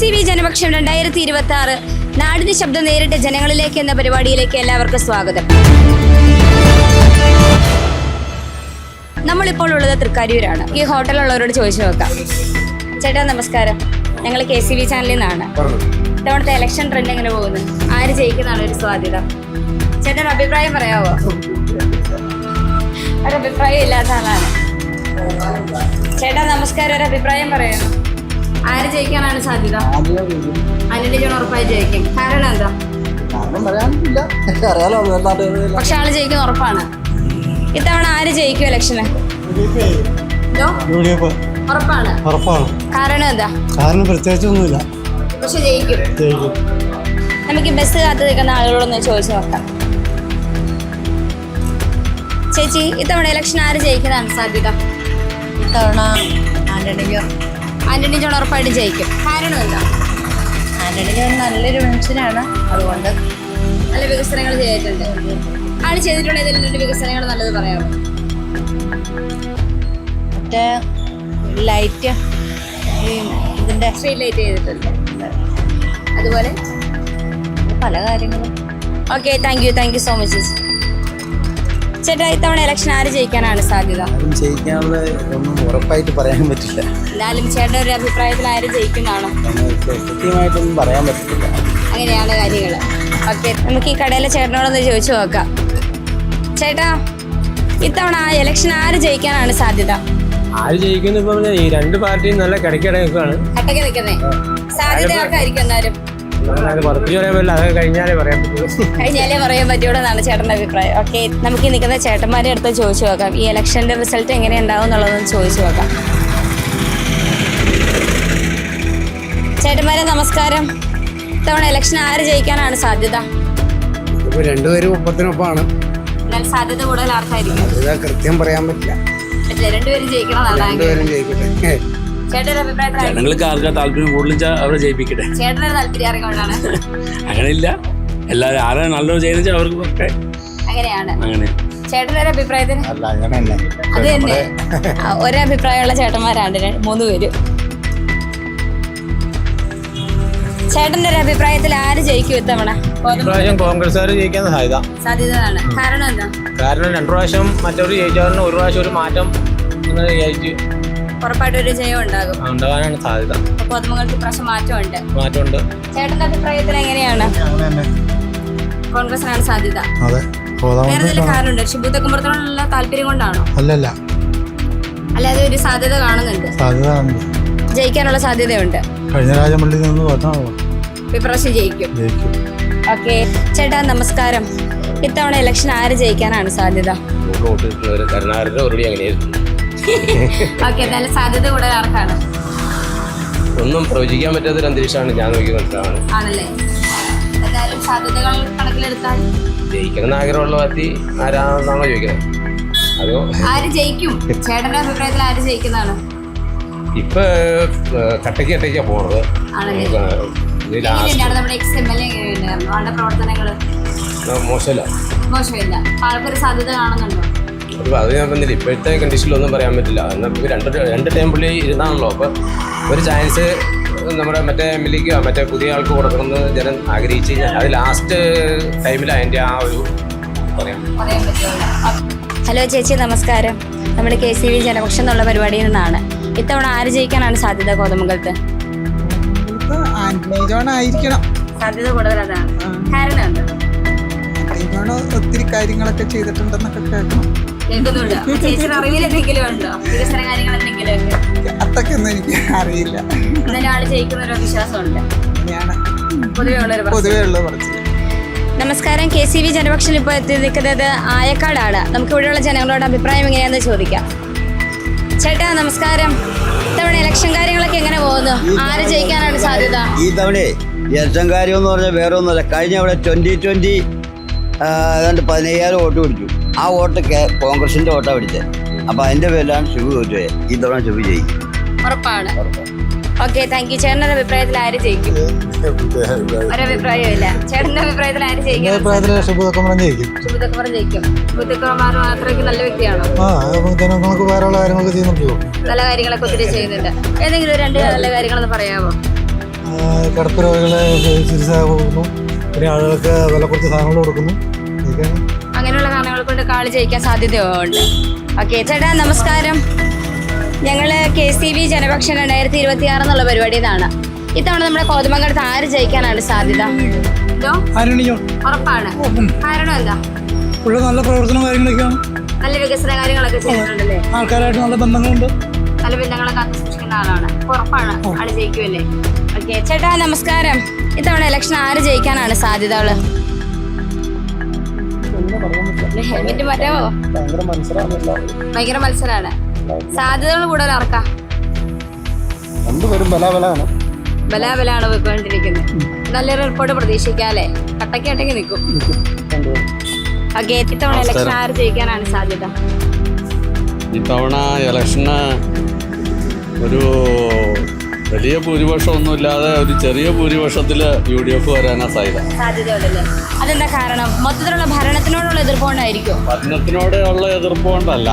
KCV Janapaksham 2026 നാടിന്റെ ശബ്ദം നേരിട്ട് ജനങ്ങളിലേക്ക് എന്ന പരിപാടിയിലേക്ക് എല്ലാവർക്കും സ്വാഗതം. നമ്മളിപ്പോൾ ഉള്ളത് തൃക്കാരിയൂരാണ്. ഈ ഹോട്ടലുള്ളവരോട് ചോദിച്ചു നോക്കാം. ചേട്ടാ നമസ്കാരം, ഞങ്ങൾ KCV ചാനലിൽ നിന്നാണ്. ഇത്തവണത്തെ ഇലക്ഷൻ ട്രെൻഡ് എങ്ങനെ പോകുന്നു? ആര് ജയിക്കുന്നതാണ് ഒരു സാധ്യത? ചേട്ടൻ അഭിപ്രായം പറയാവോ? ഒരഭിപ്രായം ഇല്ലാത്ത ആളാണ്. ചേട്ടാ നമസ്കാരം, ഒരു അഭിപ്രായം പറയാമോ? ആര് ജയിക്കാനാണ് സാധ്യത? ആന്റണി ജോൺ ഉറപ്പായി ജയിക്കും. കാരണം എന്താ? പക്ഷെ ആള് ജയിക്കുന്ന ഉറപ്പാണ്. ഇത്തവണ ആര് ജയിക്കും ഇലക്ഷന്? ഉറപ്പാണ്. കാരണം എന്താ? കാരണം പ്രത്യേകിച്ചൊന്നുമില്ല, പക്ഷെ ജയിക്കും. നമുക്ക് ബസ് കാത്തു നിൽക്കുന്ന ആളുകളൊന്ന് ചോദിച്ചു നോക്കാം. ചേച്ചി, ഇത്തവണ ഇലക്ഷൻ ആര് ജയിക്കുന്നതാണ് സാധ്യത? ഇത്തവണ ആന്റണി ജോൺ ഉറപ്പായിട്ട് ജയിക്കും. കാരണം എന്താ? ആന്റണി ജോൺ നല്ലൊരു മനുഷ്യനാണ്, അതുകൊണ്ട് നല്ല വികസനങ്ങൾ ചെയ്തിട്ടുണ്ട്. ആള് ചെയ്തിട്ടുള്ള ഏതെങ്കിലും രണ്ട് വികസനങ്ങൾ നല്ലത് പറയാമോ? മറ്റേ ലൈറ്റ്, ഇതിൻ്റെ സ്ട്രീറ്റ് ലൈറ്റ് ചെയ്തിട്ടുണ്ട്. അതുപോലെ പല കാര്യങ്ങളും. Okay, thank you so much ചേച്ചി. ചേട്ടാ, ഇത്തവണ ഇലക്ഷൻ ആര് ജയിക്കാനാണ് സാധ്യത? ജയിക്കാനുള്ള ഒന്നും ഉറപ്പായിട്ട് പറയാൻ പറ്റില്ല. എന്നാലും ചേട്ടൻ ഒരു അഭിപ്രായത്തിൽ ആര് ജയിക്കുന്നതാണോ? കൃത്യമായിട്ടൊന്നും പറയാൻ പറ്റില്ല. അങ്ങനെയാണ് കാര്യങ്ങൾ. ഓക്കെ, നമുക്ക് ഈ കടയിലെ ചേട്ടനോടൊന്ന് ചോദിച്ചു നോക്കാം. ചേട്ടാ, ഇത്തവണ ഇലക്ഷൻ ആര് ജയിക്കാനാണ് സാധ്യത? ആര് ജയിക്കുന്നു? ഇപ്പം ഈ രണ്ട് പാർട്ടിയും നല്ല കിടക്കിട നിൽക്കുകയാണ്. കട്ടക്ക് നിൽക്കുന്നേ സാധ്യത ആർക്കായിരിക്കും? എന്നാലും പുറത്തു പറയാൻ പറ്റില്ല, അതൊക്കെ കഴിഞ്ഞാലേ പറയാൻ പറ്റുള്ളൂ. കഴിഞ്ഞാലേ പറയാൻ പറ്റുള്ളൂന്നാണ് ചേട്ടൻ്റെ അഭിപ്രായം. ഓക്കെ, നമുക്ക് ഈ നിൽക്കുന്ന ചേട്ടന്മാരുടെ അടുത്ത് ചോദിച്ചു നോക്കാം. ഈ ഇലക്ഷൻ്റെ റിസൾട്ട് എങ്ങനെ ഉണ്ടാവും എന്നുള്ളതൊന്ന് ചോദിച്ചു നോക്കാം. ചേട്ടന്മാരെ നമസ്കാരം. ഇത്തവണ ഇലക്ഷൻ ആര് ജയിക്കാനാണ് സാധ്യത? ഇപ്പൊ രണ്ടുപേരും ഒപ്പത്തിനൊപ്പമാണ്. എന്നാൽ സാധ്യത കൂടുതൽ ആർക്കായിരിക്കും? കൃത്യം പറയാൻ പറ്റില്ല. രണ്ടുപേരും ജയിക്കണമെന്നാണ്. രണ്ടുപേരും ജയിക്കട്ടെ. ചേട്ടൻ്റെ അഭിപ്രായത്തിൽ ജനങ്ങൾക്ക് ആർക്കാ താല്പര്യം കൂടുതൽ അവരെ ജയിപ്പിക്കട്ടെ. ചേട്ടനൊരു താല്പര്യം അറിയുകൊണ്ടാണ്. അങ്ങനെയില്ല, എല്ലാവരും ആരാണ് നല്ലത് ചെയ്യുന്നത് അവർക്ക് ഒക്കെ അങ്ങനെയാണ്. അങ്ങനെ ചേട്ടൻ്റെ ഒരു അഭിപ്രായത്തിന് അല്ല, അങ്ങനെയല്ല. അത് തന്നെ ഒരഭിപ്രായമുള്ള ചേട്ടന്മാരാണ് മൂന്ന് പേരും. ചേട്ടന്റെ ഒരു അഭിപ്രായത്തിൽ ആര് ജയിക്കും ഇത്തവണ? ഇപ്രാവശ്യം കോൺഗ്രസ്സുകാർ ജയിക്കാൻ സാധ്യതയാണ്. കാരണം എന്താ? കാരണം രണ്ടു പ്രാവശ്യം മറ്റൊരു ജയിച്ചവരിന് ഒരു പ്രാവശ്യം ഒരു മാറ്റം അങ്ങനെ ജയിച്ച് ഉറപ്പായിട്ടും ഒരു ജയം ഉണ്ടാകും. ഉണ്ടാകാനാണ് സാധ്യത. പൊതുമകൾക്ക് ഇപ്രാവശ്യം മാറ്റമുണ്ട്. ചേട്ടന്റെ അഭിപ്രായത്തിൽ എങ്ങനെയാണ്? കോൺഗ്രസിനാണ് സാധ്യത. അതെ. വേറെ എന്തെങ്കിലും കാരണമുണ്ടോ? ഷിബു തെക്കുംപുറത്തിനുള്ള താല്പര്യം കൊണ്ടാണോ? അല്ലല്ല, അല്ലാതെ ഒരു സാധ്യത കാണുന്നുണ്ട്. ജയിക്കാനുള്ള സാധ്യതയുണ്ട്. കഴിഞ്ഞ രാജമള്ളിയിൽ നിന്ന് പറഞ്ഞാൽ ഇപ്രാവശ്യം ജയിക്കും. ഓക്കെ ചേട്ടാ നമസ്കാരം. ഇത്തവണ ഇലക്ഷൻ ആര് ജയിക്കാനാണ് സാധ്യത? ഓക്കെ, എന്നാലും സാധ്യത കൂടുതൽ ആർക്കാണ്? ഒന്നും പ്രവചിക്കാൻ പറ്റാത്തൊരു അന്തരീക്ഷമാണ് ഞാൻ നോക്കി ആണല്ലേ? എന്തായാലും സാധ്യതകൾ കണക്കിലെടുത്താൽ ജയിക്കണം ആഗ്രഹമുള്ള പാർട്ടി ആരാണെന്നാണോ ചോദിക്കുന്നത്? അതോ ആര് ജയിക്കും? ചേട്ടന്റെ അഭിപ്രായത്തിൽ ആര് ജയിക്കുന്നതാണ്? ഇപ്പൊ കട്ടയ്ക്കാ പോണത്. നമ്മുടെ എക്സ് MLA എങ്ങനെയുണ്ടായിരുന്നു ആളുടെ പ്രവർത്തനങ്ങള്? മോശമില്ല. ആൾക്കൊരു സാധ്യത കാണുന്നുണ്ടോ? അത് ഞാൻ പറഞ്ഞില്ല, ഇപ്പോഴത്തെ കണ്ടീഷനിലൊന്നും പറയാൻ പറ്റില്ല. എന്നാൽ രണ്ട് ടൈം പുള്ളി ഇരുന്നാണല്ലോ. അപ്പൊ ഒരു ചാൻസ് നമ്മുടെ മറ്റേ MLAക്കോ മറ്റേ പുതിയ ആൾക്ക് കൊടുക്കണമെന്ന് ജനം ആഗ്രഹിച്ചു കഴിഞ്ഞാൽ അത് ലാസ്റ്റ് ടൈമിൽ അതിൻ്റെ ആ ഒരു പറയാൻ പറ്റുമല്ലോ. ഹലോ ചേച്ചി നമസ്കാരം. നമ്മുടെ KCV ജനപക്ഷം എന്നുള്ള പരിപാടിയിൽ നിന്നാണ്. ഇത്തവണ ആര് ജയിക്കാനാണ് സാധ്യത കോതമംഗലത്ത്? ആന്റണി ജോൺ ആയിരിക്കണം. സാധ്യത കൂടുതൽ അതാണ്. കാരണം എന്താ? ആന്റണി ജോൺ ഒത്തിരി കാര്യങ്ങളൊക്കെ ചെയ്തിട്ടുണ്ടെന്നൊക്കെ കേൾക്കണം. കേൾക്കുന്നുണ്ട്. ചേച്ചിയുടെ അറിവിൽ എന്തെങ്കിലും ഉണ്ടോ? വികസന കാര്യങ്ങൾ എന്തെങ്കിലും ഒക്കെ? അതൊക്കെ ഒന്നും എനിക്ക് അറിയില്ല. എന്നാലും ആള് ജയിക്കുന്ന ഒരു വിശ്വാസമുണ്ട്. അങ്ങനെയാണ് പൊതുവേ ഉള്ള പറച്ചില്. നമസ്കാരം. KCV ജനപക്ഷം ഇപ്പോൾ എത്തി നിൽക്കുന്നത് ആയക്കാടാണ്. നമുക്ക് ഇവിടെയുള്ള ജനങ്ങളോട് അഭിപ്രായം എങ്ങനെയാണെന്ന് ചോദിക്കാം. ചേട്ടാ നമസ്കാരം. ഇത്തവണ ഇലക്ഷൻ കാര്യങ്ങളൊക്കെ എങ്ങനെ പോകുന്നു? ആര് ജയിക്കാനാണ് സാധ്യത? ഈ തവണ ഇലക്ഷൻ കാര്യം എന്ന് പറഞ്ഞാൽ വേറെ ഒന്നുമല്ല. കഴിഞ്ഞ അവിടെ 2020 ഏതാണ്ട് 15,000 വോട്ട് പിടിച്ചു. ആ വോട്ട് കോൺഗ്രസിന്റെ വോട്ടാണ് പിടിച്ചത്. അപ്പൊ അതിന്റെ പേരിലാണ് ഷിബു തോറ്റുപോയത്. ഈ തവണ ഷിബു ജയിക്കും. ഉറപ്പാണ്. Okay, thank you. ചേട്ടൻ്റെ അഭിപ്രായത്തിൽ ആര് ജയിക്കും? ഒരഭിപ്രായമില്ല. ചേട്ടന്റെ അഭിപ്രായത്തിൽ ആര് ജയിക്കും? ഷിബു തെക്കുംപുറം ജയിക്കും. ഷിബു തെക്കുംപുറം ജയിക്കും. ഷിബു തെക്കുംപുറം മാത്രമേ നല്ല വ്യക്തിയാണോ? ജനങ്ങൾക്ക് വേറെയുള്ള കാര്യങ്ങളൊക്കെ ചെയ്യുന്നുണ്ടല്ലോ. നല്ല കാര്യങ്ങളൊക്കെ ഒത്തിരി ചെയ്യുന്നുണ്ട്. ഏതെങ്കിലും രണ്ട് നല്ല കാര്യങ്ങളൊന്ന് പറയാമോ? കിടപ്പ് രോഗികളെ ചികിത്സ കൊടുക്കുന്നു, പിന്നെ ആളുകൾക്ക് വില കുറച്ച് സാധനങ്ങൾ കൊടുക്കുന്നു. ഇതൊക്കെയാണ്. അങ്ങനെയുള്ള കാരണങ്ങൾ കൊണ്ട് കാളി ജയിക്കാൻ സാധ്യതയുണ്ട്. ഓക്കെ ചേട്ടാ നമസ്കാരം. ഞങ്ങൾ KCB ജനപക്ഷം 2026 എന്നുള്ള പരിപാടിയിൽ നിന്നാണ്. ഇത്തവണ നമ്മുടെ കോതമംഗലത്ത് ആര് ജയിക്കാനാണ് സാധ്യത? എന്തോ ഉറപ്പാണ്. കാരണം എന്താ? ഉള്ള നല്ല പ്രവർത്തനം കാര്യങ്ങളൊക്കെയാണ്. നല്ല വികസന കാര്യങ്ങളൊക്കെ ചെയ്യുന്നുണ്ടല്ലേ? ആൾക്കാരായിട്ട് നല്ല ബന്ധങ്ങളുണ്ട്. നല്ല ബന്ധങ്ങളെ കാത്തു സൂക്ഷിക്കുന്ന ആളാണ്. ഉറപ്പാണ് ആള് ജയിക്കുമല്ലേ? ഓക്കെ ചേട്ടാ നമസ്കാരം. ഇത്തവണ ഇലക്ഷൻ ആര് ജയിക്കാനാണ് സാധ്യതകള്? ഹെൽമെറ്റ് മാറ്റാവോ? ഭയങ്കര മത്സരമാണ്. സാധ്യതകൾ കൂടുതൽ ആർക്കാ? ബലാബലാണ് പോയിക്കൊണ്ടിരിക്കുന്നത്. നല്ലൊരു റിപ്പോർട്ട് പ്രതീക്ഷിക്കാല്ലേ? കട്ടക്ക് നിൽക്കും. ഓക്കെ ഇത്തവണ ഇലക്ഷൻ ആര് ജയിക്കാനാണ് സാധ്യത? ഇത്തവണ ഇലക്ഷന് ഒരു വലിയ ഭൂരിപക്ഷമൊന്നുമില്ലാതെ ഒരു ചെറിയ ഭൂരിപക്ഷത്തിൽ UDF വരാനാണ് സാധ്യതയുണ്ടല്ലേ? അതെന്താ കാരണം? മൊത്തത്തിലുള്ള ഭരണത്തിനോടുള്ള എതിർപ്പുകൊണ്ടായിരിക്കും? ഭരണത്തിനോടുള്ള എതിർപ്പ് കൊണ്ടല്ല,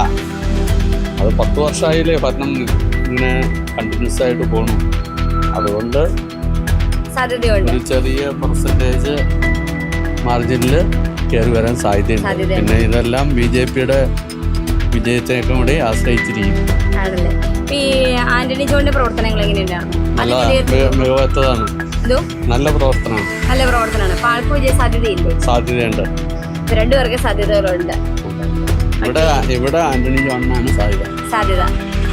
അത് 10 വർഷമായില്ലേ ഭരണം ഇങ്ങനെ കണ്ടിന്യൂസ് ആയിട്ട് പോകണം. അതുകൊണ്ട് സാധ്യതയുണ്ട്. ഒരു ചെറിയ പെർസെൻറ്റേജ് മാർജിനിൽ കയറി വരാൻ സാധ്യതയുണ്ട്. പിന്നെ ഇതെല്ലാം BJPയുടെ വിജയത്തിനൊക്കെ കൂടി ആശ്രയിച്ചിരിക്കും. ആണല്ലേ? ഈ ആന്റണി ജോണിന്റെ പ്രവർത്തനങ്ങൾ എങ്ങനെയുണ്ടാണ്? നല്ല മികവറ്റതാണ്. നല്ല പ്രവർത്തനമാണ്. നല്ല പ്രവർത്തനമാണ്. അപ്പൊ ആൾക്ക് വിജയ സാധ്യതയില്ലേ? സാധ്യതയുണ്ട്. രണ്ടുപേർക്ക് സാധ്യതകളുണ്ട്. ഇവിടെ ആന്റണി ജോണിനാണ് സാധ്യത.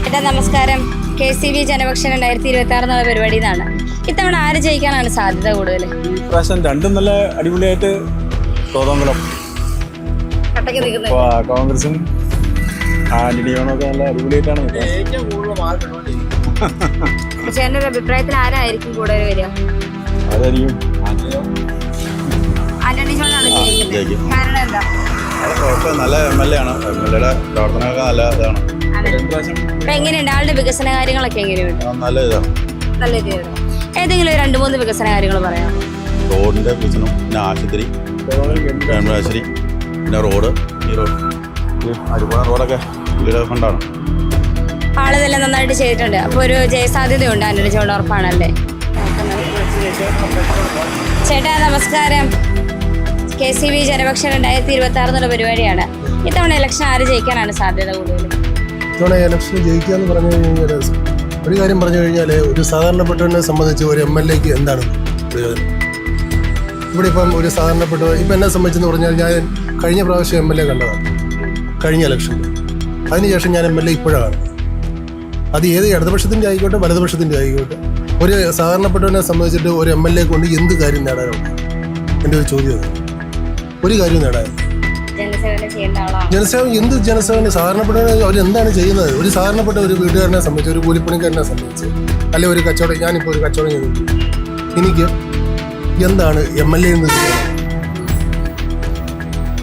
ഏട്ടാ നമസ്കാരം. KCB ജനപക്ഷം 2026 എന്നുള്ള പരിപാടിയിൽ നിന്നാണ്. ഇത്തവണ ആര് ജയിക്കാനാണ് സാധ്യത കൂടുതൽ? ഈ പ്രാവശ്യം രണ്ടും നല്ല അടിപൊളിയായിട്ട് കോതമംഗലം കട്ടക്ക് നിൽക്കുന്നത് കോൺഗ്രസും ആന്റണിയോണൊക്കെ നല്ല അടിപൊളിയായിട്ടാണ്. ചേട്ടൻ്റെ ഒരു അഭിപ്രായത്തിൽ ആരായിരിക്കും കൂടുതൽ വരിക? ആന്റണി ജോണാണ് ജയിക്കുന്നത്. കാരണം എന്താ? നല്ല MLA ആണ്. MLAയുടെ പ്രവർത്തനമൊക്കെ നല്ല ഇതാണ്. അപ്പൊ എങ്ങനെയുണ്ട് ആളുടെ വികസന കാര്യങ്ങളൊക്കെ? എങ്ങനെയുണ്ട്? നല്ല ഇതാണ്. നല്ല രീതിയാണ്. ഏതെങ്കിലും 2-3 വികസന കാര്യങ്ങൾ പറയാം. റോഡിന്റെ വികസനം, പിന്നെ ആശുപത്രി, ആശുപത്രി, പിന്നെ റോഡ്, ഈ റോഡ് അടിപൊളി റോഡൊക്കെ ഫണ്ടാണ്. ആളിതെല്ലാം നന്നായിട്ട് ചെയ്തിട്ടുണ്ട്. അപ്പൊ ഒരു ജയസാധ്യതയുണ്ട് ആന്റണി ജോൺ ഉറപ്പാണല്ലേ? ചേട്ടാ നമസ്കാരം. KCB ജനപക്ഷം 2026 എന്നുള്ള പരിപാടിയാണ്. ഇത്തവണ ഇലക്ഷൻ ആര് ജയിക്കാനാണ് സാധ്യത കൂടുതൽ? ഇത്തവണ ഇലക്ഷൻ ജയിക്കുക എന്ന് പറഞ്ഞു കഴിഞ്ഞാൽ ഒരു കാര്യം പറഞ്ഞു കഴിഞ്ഞാൽ ഒരു സാധാരണപ്പെട്ടവനെ സംബന്ധിച്ച് ഒരു MLAക്ക് എന്താണ് പ്രയോജനം? ഇവിടെ ഇപ്പം ഒരു സാധാരണപ്പെട്ട ഇപ്പം എന്നെ സംബന്ധിച്ചെന്ന് പറഞ്ഞാൽ ഞാൻ കഴിഞ്ഞ പ്രാവശ്യം MLA കണ്ടതാണ്, കഴിഞ്ഞ ഇലക്ഷനിൽ. അതിനുശേഷം ഞാൻ MLA ഇപ്പോഴാണ്. അത് ഏത് ഇടതുപക്ഷത്തിൻ്റെ ആയിക്കോട്ടെ വലതുപക്ഷത്തിൻ്റെ ആയിക്കോട്ടെ, ഒരു സാധാരണപ്പെട്ടവനെ സംബന്ധിച്ചിട്ട് ഒരു MLA കൊണ്ട് എന്ത് കാര്യം നേടാനുണ്ട്? എൻ്റെ ഒരു ചോദ്യം. ഒരു കാര്യം നേടാനുണ്ട്. ജനസേവനം എന്ത് ജനസേവനം? സാധാരണപ്പെട്ടവനെ അവരെന്താണ് ചെയ്യുന്നത്? ഒരു സാധാരണപ്പെട്ട ഒരു വീട്ടുകാരനെ സംബന്ധിച്ച്, ഒരു കൂലിപ്പണിക്കാരനെ സംബന്ധിച്ച്, അല്ലെങ്കിൽ ഒരു കച്ചവടം, ഞാനിപ്പോൾ ഒരു കച്ചവടം ചെയ്തിട്ടുണ്ട്, എനിക്ക് എന്താണ് MLA എന്ന് ചെയ്യുന്നത്?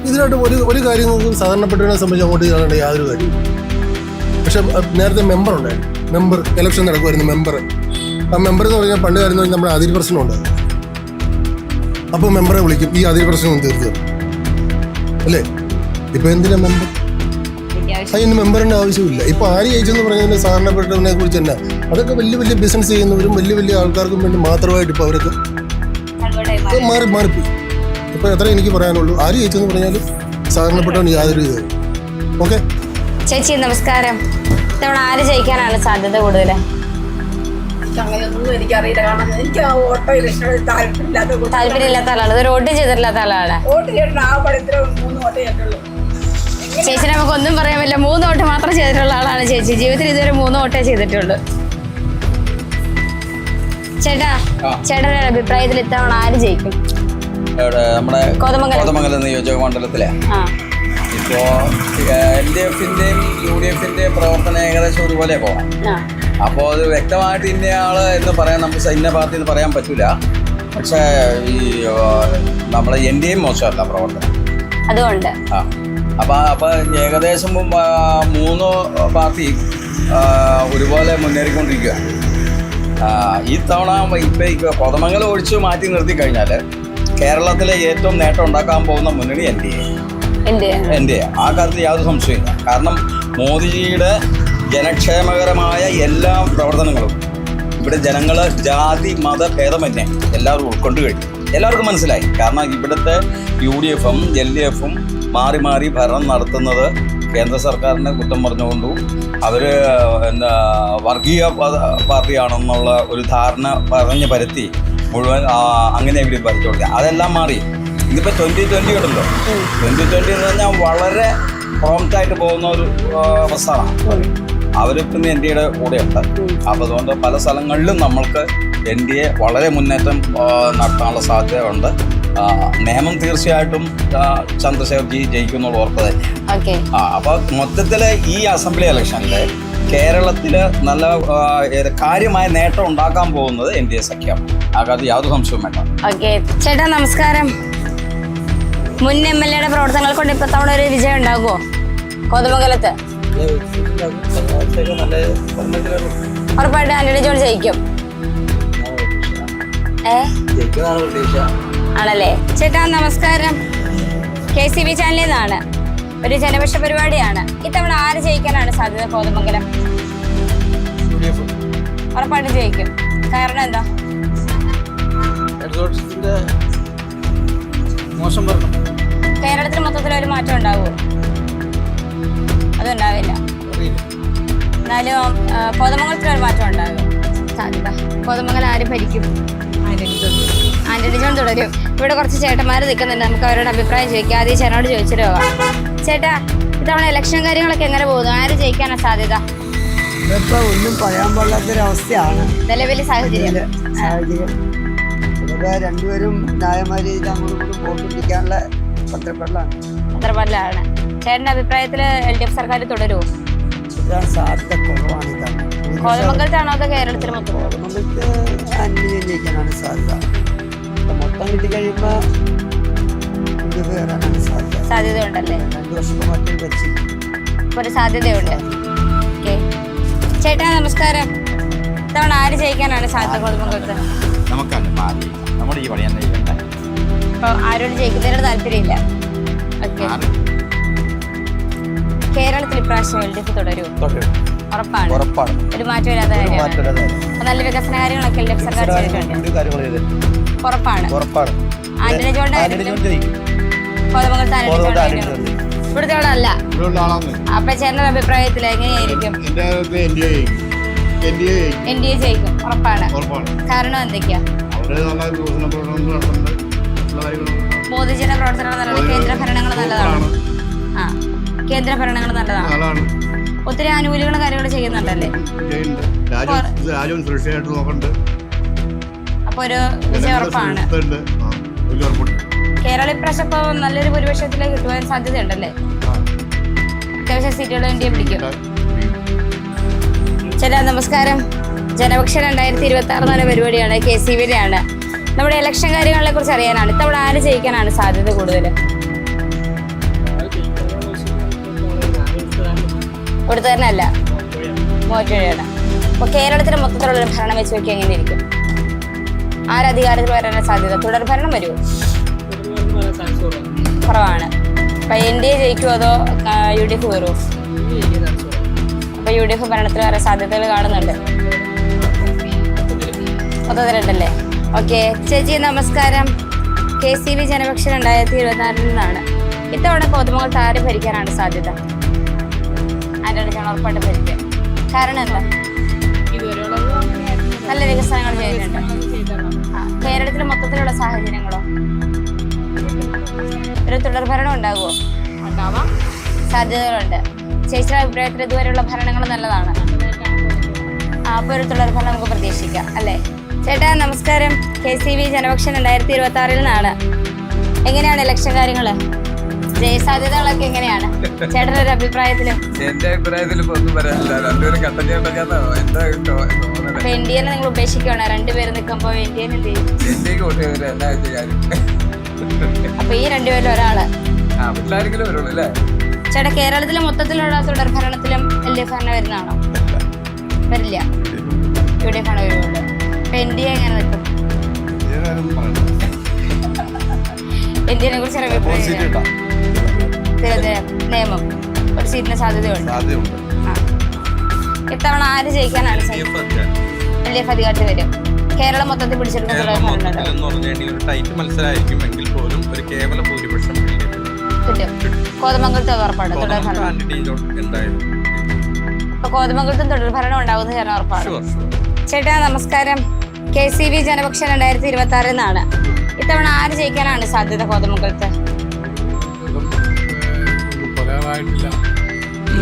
ഇതിനായിട്ട് ഒരു കാര്യം സാധാരണപ്പെട്ടവനെ സംബന്ധിച്ച് അങ്ങോട്ട് ചെയ്യാനുള്ള യാതൊരു കാര്യവും. പക്ഷെ നേരത്തെ മെമ്പർ ഉണ്ടായിരുന്നു. മെമ്പർ ഇലക്ഷൻ നടക്കുമായിരുന്നു. മെമ്പർ എന്ന് പറഞ്ഞാൽ പണ്ട് കാര്യം എന്ന് നമ്മുടെ അതിര് പ്രശ്നം ഉണ്ടാകും. അപ്പോൾ മെമ്പറെ വിളിക്കും, ഈ അതിര് പ്രശ്നം തീർത്തു അല്ലേ? ഇപ്പൊ എന്തിനാ മെമ്പർ? അതിന് മെമ്പറിന്റെ ആവശ്യമില്ല. ഇപ്പൊ ആര് ജയിച്ചെന്ന് പറഞ്ഞാൽ സാധാരണപ്പെട്ടവനെ കുറിച്ച് തന്നെ അതൊക്കെ വലിയ വലിയ ബിസിനസ് ചെയ്യുന്നവരും വലിയ വലിയ ആൾക്കാർക്കും വേണ്ടി മാത്രമായിട്ട് ഇപ്പൊ അവരൊക്കെ മാറിപ്പോയി. ഇപ്പൊ എത്ര എനിക്ക് പറയാനുള്ളൂ, ആര് ജയിച്ചെന്ന് പറഞ്ഞാലും സാധാരണപ്പെട്ടവൻ യാതൊരു ഇത്. ഓക്കെ ചേച്ചി നമസ്കാരം. ഇത്തവണ ആര് ജയിക്കാനാണ് സാധ്യത കൂടുതൽ? അങ്ങനെയൊന്നും എനിക്കറിയില്ല. കാരണം എനിക്ക് ആ ഓട്ടോ ഇലക്ഷനോട് താല്പര്യമില്ലാത്ത ആളാണ്. ഇത് വോട്ട് ചെയ്തിട്ടില്ലാത്ത ആളാണ്. വോട്ട് ചെയ്തിട്ടുണ്ട്. ആ പടത്തിൽ 3 വോട്ട് ചെയ്തിട്ടുള്ളൂ. ചേച്ചി നമുക്ക് ഒന്നും പറയാൻ പറ്റില്ല. 3 വോട്ട് മാത്രം ചെയ്തിട്ടുള്ള ആളാണ് ചേച്ചി. ജീവിതത്തിൽ ഇതുവരെ 3 വോട്ടേ ചെയ്തിട്ടുള്ളൂ. ചേട്ടൻ്റെ അഭിപ്രായത്തിൽ ഇത്തവണ ആര് ജയിക്കും? നമ്മുടെ കോതമംഗലം നിയോജക മണ്ഡലത്തിലെ ഇപ്പോ LDFന്റെയും UDFന്റെയും പ്രവർത്തനം ഏകദേശം ഒരുപോലെ പോകാം. അപ്പോൾ അത് വ്യക്തമായിട്ട് ഇന്നയാള് എന്ന് പറയാൻ നമുക്ക് ഇന്ന പാർട്ടി എന്ന് പറയാൻ പറ്റൂല. പക്ഷേ ഈ നമ്മളെ NDA മോശമല്ല പ്രവർത്തനം അതുകൊണ്ട്. അപ്പൊ ഏകദേശം 3 പാർട്ടി ഒരുപോലെ മുന്നേറിക്കൊണ്ടിരിക്കുക. ഈ തവണ ഇപ്പൊ കോതമംഗലം ഒഴിച്ച് മാറ്റി നിർത്തി കഴിഞ്ഞാൽ കേരളത്തിലെ ഏറ്റവും നേട്ടം ഉണ്ടാക്കാൻ പോകുന്ന മുന്നണി NDA. ആ കാര്യത്തിൽ യാതൊരു സംശയമില്ല. കാരണം മോദിജിയുടെ ജനക്ഷേമകരമായ എല്ലാ പ്രവർത്തനങ്ങളും ഇവിടെ ജനങ്ങൾ ജാതി മത ഭേദമന്യേ എല്ലാവരും ഉൾക്കൊണ്ട് കഴിഞ്ഞു. എല്ലാവർക്കും മനസ്സിലായി. കാരണം ഇവിടുത്തെ UDFും LDFും മാറി മാറി ഭരണം നടത്തുന്നത് കേന്ദ്ര സർക്കാരിനെ കുറ്റം പറഞ്ഞുകൊണ്ടും അവർ വർഗീയ പാർട്ടിയാണെന്നുള്ള ഒരു ധാരണ പറഞ്ഞ് പരത്തി മുഴുവൻ അങ്ങനെ ഇവർ ഭരിച്ചുകൊടുക്കുക. അതെല്ലാം മാറി. ഇതിപ്പോൾ 2020 ഉണ്ടല്ലോ. 2020 എന്ന് പറഞ്ഞാൽ വളരെ പ്രോംപ്റ്റായിട്ട് പോകുന്ന ഒരു പ്രസ്ഥാനമാണ്. അവരിപ്പം NDAയുടെ കൂടെയുണ്ട്. അപ്പോൾ അതുകൊണ്ട് പല സ്ഥലങ്ങളിലും നമ്മൾക്ക് NDA വളരെ മുന്നേറ്റം നടത്താനുള്ള സാധ്യതയുണ്ട്. നിയമം തീർച്ചയായിട്ടും ചന്ദ്രശേഖർജി ജയിക്കുന്നുള്ള ഉറപ്പ് തന്നെ. അപ്പോൾ മൊത്തത്തിൽ ഈ അസംബ്ലി ഇലക്ഷനിൽ കേരളത്തിൽ നല്ല കാര്യമായ നേട്ടം ഉണ്ടാക്കാൻ പോകുന്നത് NDA സഖ്യം. അത് യാതൊരു സംശയവും വേണ്ട. ചേട്ടാ നമസ്കാരം. മുൻ MLAയുടെ പ്രവർത്തനങ്ങൾ കൊണ്ട് ഇപ്പൊ തവണ ഒരു വിജയം ഉണ്ടാകുമോ കോതമംഗലത്ത്? ഉറപ്പായിട്ട് ആന്റണി ജോൺ ജയിക്കും. ആണല്ലേ. ചേട്ടാ നമസ്കാരം. KCB ചാനലിൽ നിന്നാണ്. ഒരു ജനപക്ഷ പരിപാടിയാണ്. ഇത്തവണ ആര് ജയിക്കാനാണ് സാധ്യത കോതമംഗലം? ഉറപ്പായിട്ട് ജയിക്കും. കാരണം എന്താ? കേരളത്തിൽ മൊത്തത്തിൽ ഒരു മാറ്റം ഉണ്ടാവുമോ? അതുണ്ടാവില്ല. എന്നാലും കോതമംഗലത്തിലൊരു മാറ്റം ഉണ്ടാകും സാധ്യത. കോതമംഗലം ആര് ഭരിക്കും? ആന്റണി ജോൺ തുടരും. ഇവിടെ കുറച്ച് ചേട്ടന്മാർ നിൽക്കുന്നുണ്ട്. നമുക്ക് അവരോട് അഭിപ്രായം ചോദിക്കാം. ആദ്യം ചേട്ടനോട് ചോദിച്ചിട്ട് പോവാം. ചേട്ടാ, ഇത്തവണ ഇലക്ഷൻ കാര്യങ്ങളൊക്കെ എങ്ങനെ പോകുന്നു? ആര് ജയിക്കാനാ സാധ്യത? ഇപ്പൊ ഒന്നും പറയാൻ പാടില്ലാത്തൊരവസ്ഥയാണ് നിലവിലെ സാഹചര്യം. ഇതൊക്കെ രണ്ടുപേരും ന്യായമായി അങ്ങോട്ടും വോട്ട് പിടിക്കാനുള്ള പത്രപ്പാടിലാണ്. ചേട്ടന്റെ അഭിപ്രായത്തിൽ LDF സർക്കാർ തുടരുമോ? സാധ്യത കുറവാണ്. ഇതാണ് കോതമംഗലത്താണോ അതോ കേരളത്തിൽ മൊത്തം? കോതമംഗലത്ത് ആന്റണി ജയിക്കാനാണ് സാധ്യത. മൊത്തം കിട്ടിക്കഴിയുമ്പോൾ സാധ്യതയുണ്ടല്ലേ? 2 വർഷം മാറ്റി വെച്ച് ഒരു സാധ്യതയുണ്ട്. ഓക്കെ ചേട്ടാ നമസ്കാരം. ഇത്തവണ ആര് ജയിക്കാനാണ് സാധ്യത കോതമംഗലത്ത്? നമ്മുടെ ഈ പണി തന്നെ ചെയ്യണ്ട. അപ്പോൾ ആരോട് ജയിക്കുന്നതിനോട് താല്പര്യമില്ല. ഓക്കെ. കേരളത്തിൽ ഇപ്രാവശ്യം LDF തുടരും. ഉറപ്പാണ്. ഒരു മാറ്റം ഇല്ലാത്ത കാര്യമാണ്. നല്ല വികസന കാര്യങ്ങളൊക്കെ LDF സർക്കാർ ചെയ്തിട്ടുണ്ട്. ഉറപ്പാണ്. ആന്റണി ജോൺ കോതമംഗലത്ത് ആന്റണി ജോൺ ഇവിടുത്തെ ആളല്ല. അപ്പൊ ചേട്ടന്റെ അഭിപ്രായത്തിൽ എങ്ങനെയായിരിക്കും? NDA ജയിക്കും. ഉറപ്പാണ്. കാരണം എന്തൊക്കെയാ? മോദിജിയുടെ പ്രവർത്തനങ്ങൾ നല്ലതാണ്. കേന്ദ്ര ഭരണങ്ങൾ നല്ലതാണ്. കേന്ദ്ര ഭരണങ്ങൾ നല്ലതാണ്. ഒത്തിരി ആനുകൂല്യങ്ങളും കാര്യങ്ങൾ ചെയ്യുന്നുണ്ടല്ലേ? അപ്പൊ ഒരു വിജയം ഉറപ്പാണ്. കേരള ഇപ്രാവശ്യം ഇപ്പൊ നല്ലൊരു ഭൂരിപക്ഷത്തിലേക്ക് കിട്ടുവാൻ സാധ്യതയുണ്ടല്ലേ? അത്യാവശ്യം സീറ്റുകൾ NDA പിടിക്കും. ചേട്ടാ നമസ്കാരം. ജനപക്ഷ 2026 എന്ന പരിപാടിയാണ്. KCB ആണ്. നമ്മുടെ ഇലക്ഷൻ കാര്യങ്ങളെ കുറിച്ച് അറിയാനാണ്. ഇത്തവണ ആര് ജയിക്കാനാണ് സാധ്യത കൂടുതൽ? ഇവിടുത്തെ തന്നെ അല്ല, മോറ്റോയാണ്. അപ്പൊ കേരളത്തിന്റെ മൊത്തത്തിലുള്ള ഭരണം വെച്ച് നോക്കി എങ്ങനെ ഇരിക്കും? ആരധികാരത്തിൽ വരാനാണ് സാധ്യത? തുടർ ഭരണം വരുമോ? കുറവാണ്. അപ്പൊ NDA ജയിക്കുമോ അതോ UDF വരുമോ? അപ്പൊ UDF ഭരണത്തിൽ വരാൻ സാധ്യതകൾ കാണുന്നുണ്ട്. മൊത്തത്തിലുണ്ടല്ലേ? ഓക്കെ ചേച്ചി നമസ്കാരം. KCB ജനപക്ഷ 2024 നിന്നാണ്. ഇത്തവണ കോതമംഗലത്ത് ആര് ഭരിക്കാനാണ് സാധ്യത? ആന്റണി ജോൺ ഉറപ്പായിട്ട് ഭരിക്കും. കാരണം എന്താ? നല്ല വികസനങ്ങൾ ചെയ്യുന്നുണ്ട്. കേരളത്തിലെ മൊത്തത്തിലുള്ള സാഹചര്യങ്ങളോ? ഒരു തുടർ ഭരണം ഉണ്ടാകുമോ? ഉണ്ടാവാം. സാധ്യതകളുണ്ട്. ചേച്ചിയുടെ അഭിപ്രായത്തിൽ ഇതുവരെയുള്ള ഭരണങ്ങൾ നല്ലതാണ്. അപ്പോൾ ഒരു തുടർ ഭരണം നമുക്ക് പ്രതീക്ഷിക്കാം അല്ലേ? ചേട്ടാ നമസ്കാരം. KCB ജനപക്ഷ 2026 നിന്നാണ്. എങ്ങനെയാണ് ഇലക്ഷൻ കാര്യങ്ങള്? ജയസാധ്യതകളൊക്കെ എങ്ങനെയാണ് ചേട്ടൻ്റെ ഒരു അഭിപ്രായത്തില്? എന്റെ അഭിപ്രായത്തിൽ ഇപ്പൊ ഒന്നും പറയാനില്ല. രണ്ടുപേരും NDA നിങ്ങൾ ഉപേക്ഷിക്കുകയാണ്. രണ്ടുപേരും നിൽക്കുമ്പോ NDA എന്ത് ചെയ്യും? അപ്പൊ ഈ രണ്ടുപേരിൽ ഒരാള് ചേട്ടാ കേരളത്തിലെ മൊത്തത്തിലുള്ള തുടർ ഭരണത്തിലും LDF തന്നെ വരുന്നതാണോ? വരില്ല. UDF ആണ് വരുള്ളൂ. അപ്പൊ NDA എങ്ങനെ നിൽക്കും? NDA കുറിച്ച് അഭിപ്രായം നിയമം ഒരു സീറ്റിന് സാധ്യതയുണ്ട്. ഇത്തവണ ആര് ജയിക്കാനാണ്? LDF അധികാരത്തിൽ വരും. കേരളം മൊത്തത്തിൽ പിടിച്ചെടുക്കുന്ന തുടർ ഭരണം ഉണ്ടാവും. എന്ന് പറഞ്ഞാൽ ഒരു ടൈറ്റ് മത്സരമായിരിക്കും എങ്കിൽ പോലും ഒരു കേവല ഭൂരിപക്ഷം കിട്ടും. കോതമംഗലത്ത് ഉറപ്പാണ് തുടർ ഭരണം. അപ്പൊ കോതമംഗലത്തും തുടർ ഭരണം ഉണ്ടാകുന്ന ചേട്ടൻ ഉറപ്പാണ്. ചേട്ടാ നമസ്കാരം. KCB ജനപക്ഷം 2026 എന്നാണ്. ഇത്തവണ ആര് ജയിക്കാനാണ് സാധ്യത കോതമംഗലത്ത്?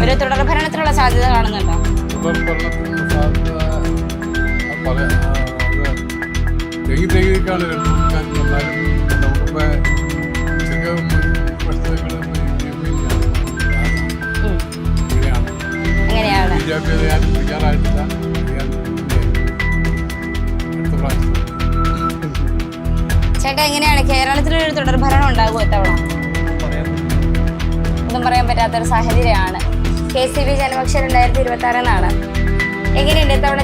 ഒരു തുടർ ഭരണത്തിനുള്ള സാധ്യത കാണുന്നുണ്ടോ? എങ്ങനെയാണ്? ചേട്ടാ എങ്ങനെയാണ് കേരളത്തിലൊരു തുടർ ഭരണം ഉണ്ടാകുമോ ഇത്തവണ? ഒന്നും പറയാൻ പറ്റാത്തൊരു സാഹചര്യമാണ്. KCB ജനപക്ഷം 2026 എന്നാണ്. എങ്ങനെയുണ്ട് ഇത്തവണ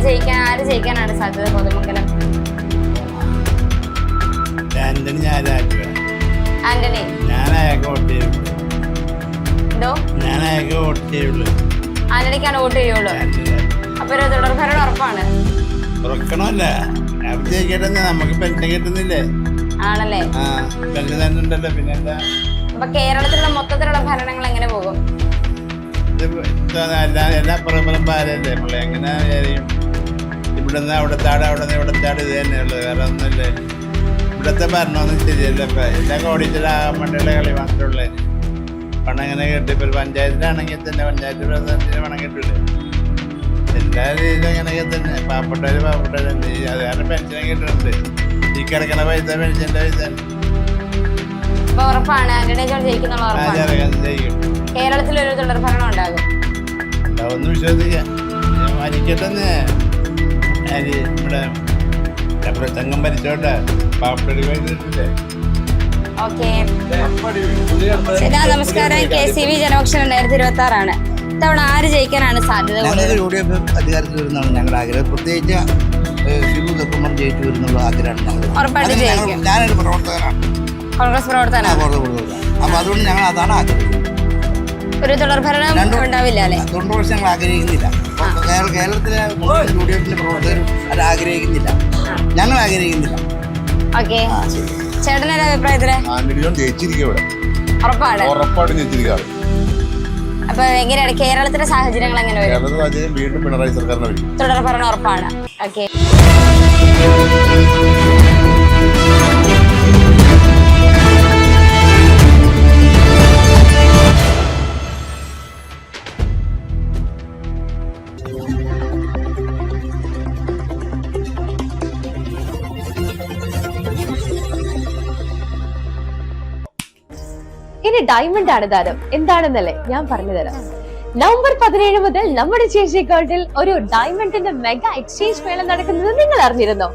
ആര് ജയിക്കാനാണ് സാധ്യത കോതമംഗലം? ആന്റണി. എന്തോ ആന്റണിക്കാണ് വോട്ട് ചെയ്യുള്ളൂ. അപ്പൊ ഒരു തുടർ ഭരണം ഉറപ്പാണ്. നമുക്ക് പെൻഷൻ കിട്ടുന്നില്ലേ? ആണല്ലേ? പെൻഷൻ തന്നെ ഉണ്ടല്ലോ. പിന്നെന്താ? അപ്പൊ കേരളത്തിലുള്ള മൊത്തത്തിലുള്ള ഭരണങ്ങൾ എങ്ങനെ പോകും? എല്ലാ പുറംപരമ്പരല്ലേ നമ്മളെ എങ്ങനെ ഇവിടുന്ന് അവിടത്താട് അവിടുന്ന് ഇവിടത്താട് ഇത് തന്നെയുള്ളത്. വേറെ ഒന്നുമില്ലേ. ഇവിടുത്തെ ഭരണമൊന്നും ശരിയല്ല. ഇപ്പൊ എല്ലാ കോടീച്ചിലാകാൻ വേണ്ടിയുള്ള കളി മാത്രമേ ഉള്ളൂ. പണം എങ്ങനെ കിട്ടും? ഇപ്പൊ പഞ്ചായത്തിലാണെങ്കിൽ തന്നെ പഞ്ചായത്ത് പ്രസിഡന്റിന് പണം കിട്ടൂലേ? എല്ലാ രീതിയിലും അങ്ങനെയൊക്കെ തന്നെ. പാവപ്പെട്ടവര് തന്നെ. അത് കാരണം പെൻഷൻ കിട്ടുന്നുണ്ട്. ഈ കിടക്കണ പൈസ പെൻഷന്റെ പൈസ ഉറപ്പാണ് ആന്റണി ജോൺ ജയിക്കുന്നുള്ള കേരളത്തിലൊരു തുടർ ഭരണം ഉണ്ടാകും. ഉണ്ടാവുമെന്ന് വിശ്വസിക്കാം. മരിക്കട്ടെന്ന് ഇവിടെ പ്രസംഗം ഭരിച്ചോട്ടെ. പാവപ്പെട്ടവര് ഓക്കെ. ചേട്ടാ നമസ്കാരം. KCB ജനപക്ഷം 2026 ആണ്. ഇത്തവണ ആര് ജയിക്കാനാണ് സാധ്യത? UDF അധികാരത്തിൽ വരുന്നതാണ് ഞങ്ങളുടെ ആഗ്രഹം. പ്രത്യേകിച്ച് ശിവു തക്കുമർ ജയിച്ചു വരുന്നുള്ള ആഗ്രഹമാണ്. ഉറപ്പായിട്ട് ജയിക്കും. ഞാനൊരു പ്രവർത്തകനാണ്, കോൺഗ്രസ് പ്രവർത്തകനാണ്. അപ്പൊ അതുകൊണ്ട് ഞങ്ങൾ അതാണ് ആഗ്രഹിക്കുന്നത്. ഒരു തുടർ ഭരണം ഉണ്ടാവില്ല അല്ലെ? 90 വർഷം ഞങ്ങൾ ആഗ്രഹിക്കുന്നില്ല. കേരളത്തിലെ UDFന്റെ പ്രവർത്തകർ അത് ആഗ്രഹിക്കുന്നില്ല. ഞങ്ങൾ ആഗ്രഹിക്കുന്നില്ല. ഓക്കെ. ചേട്ടനൊരു അഭിപ്രായത്തില് ഉറപ്പായിട്ടും ജയിച്ചിരിക്കാറ്. അപ്പൊ എങ്ങനെയാണ് കേരളത്തിലെ സാഹചര്യങ്ങൾ എങ്ങനെ വരും? വീണ്ടും പിണറായി സർക്കാരിനെ വരും. തുടർ ഭരണം ഉറപ്പാണ്. ഓക്കെ. ഇനി ഡയമണ്ട് ആണ് താരം. എന്താണെന്നല്ലേ ഞാൻ പറഞ്ഞു തരാം. നവംബർ 17 മുതൽ നമ്മുടെ ചേച്ചി ഗോൾഡിൽ ഒരു ഡയമണ്ടിന്റെ മെഗാ എക്സ്ചേഞ്ച് മേള നടക്കുന്നത് നിങ്ങൾ അറിഞ്ഞിരുന്നോ?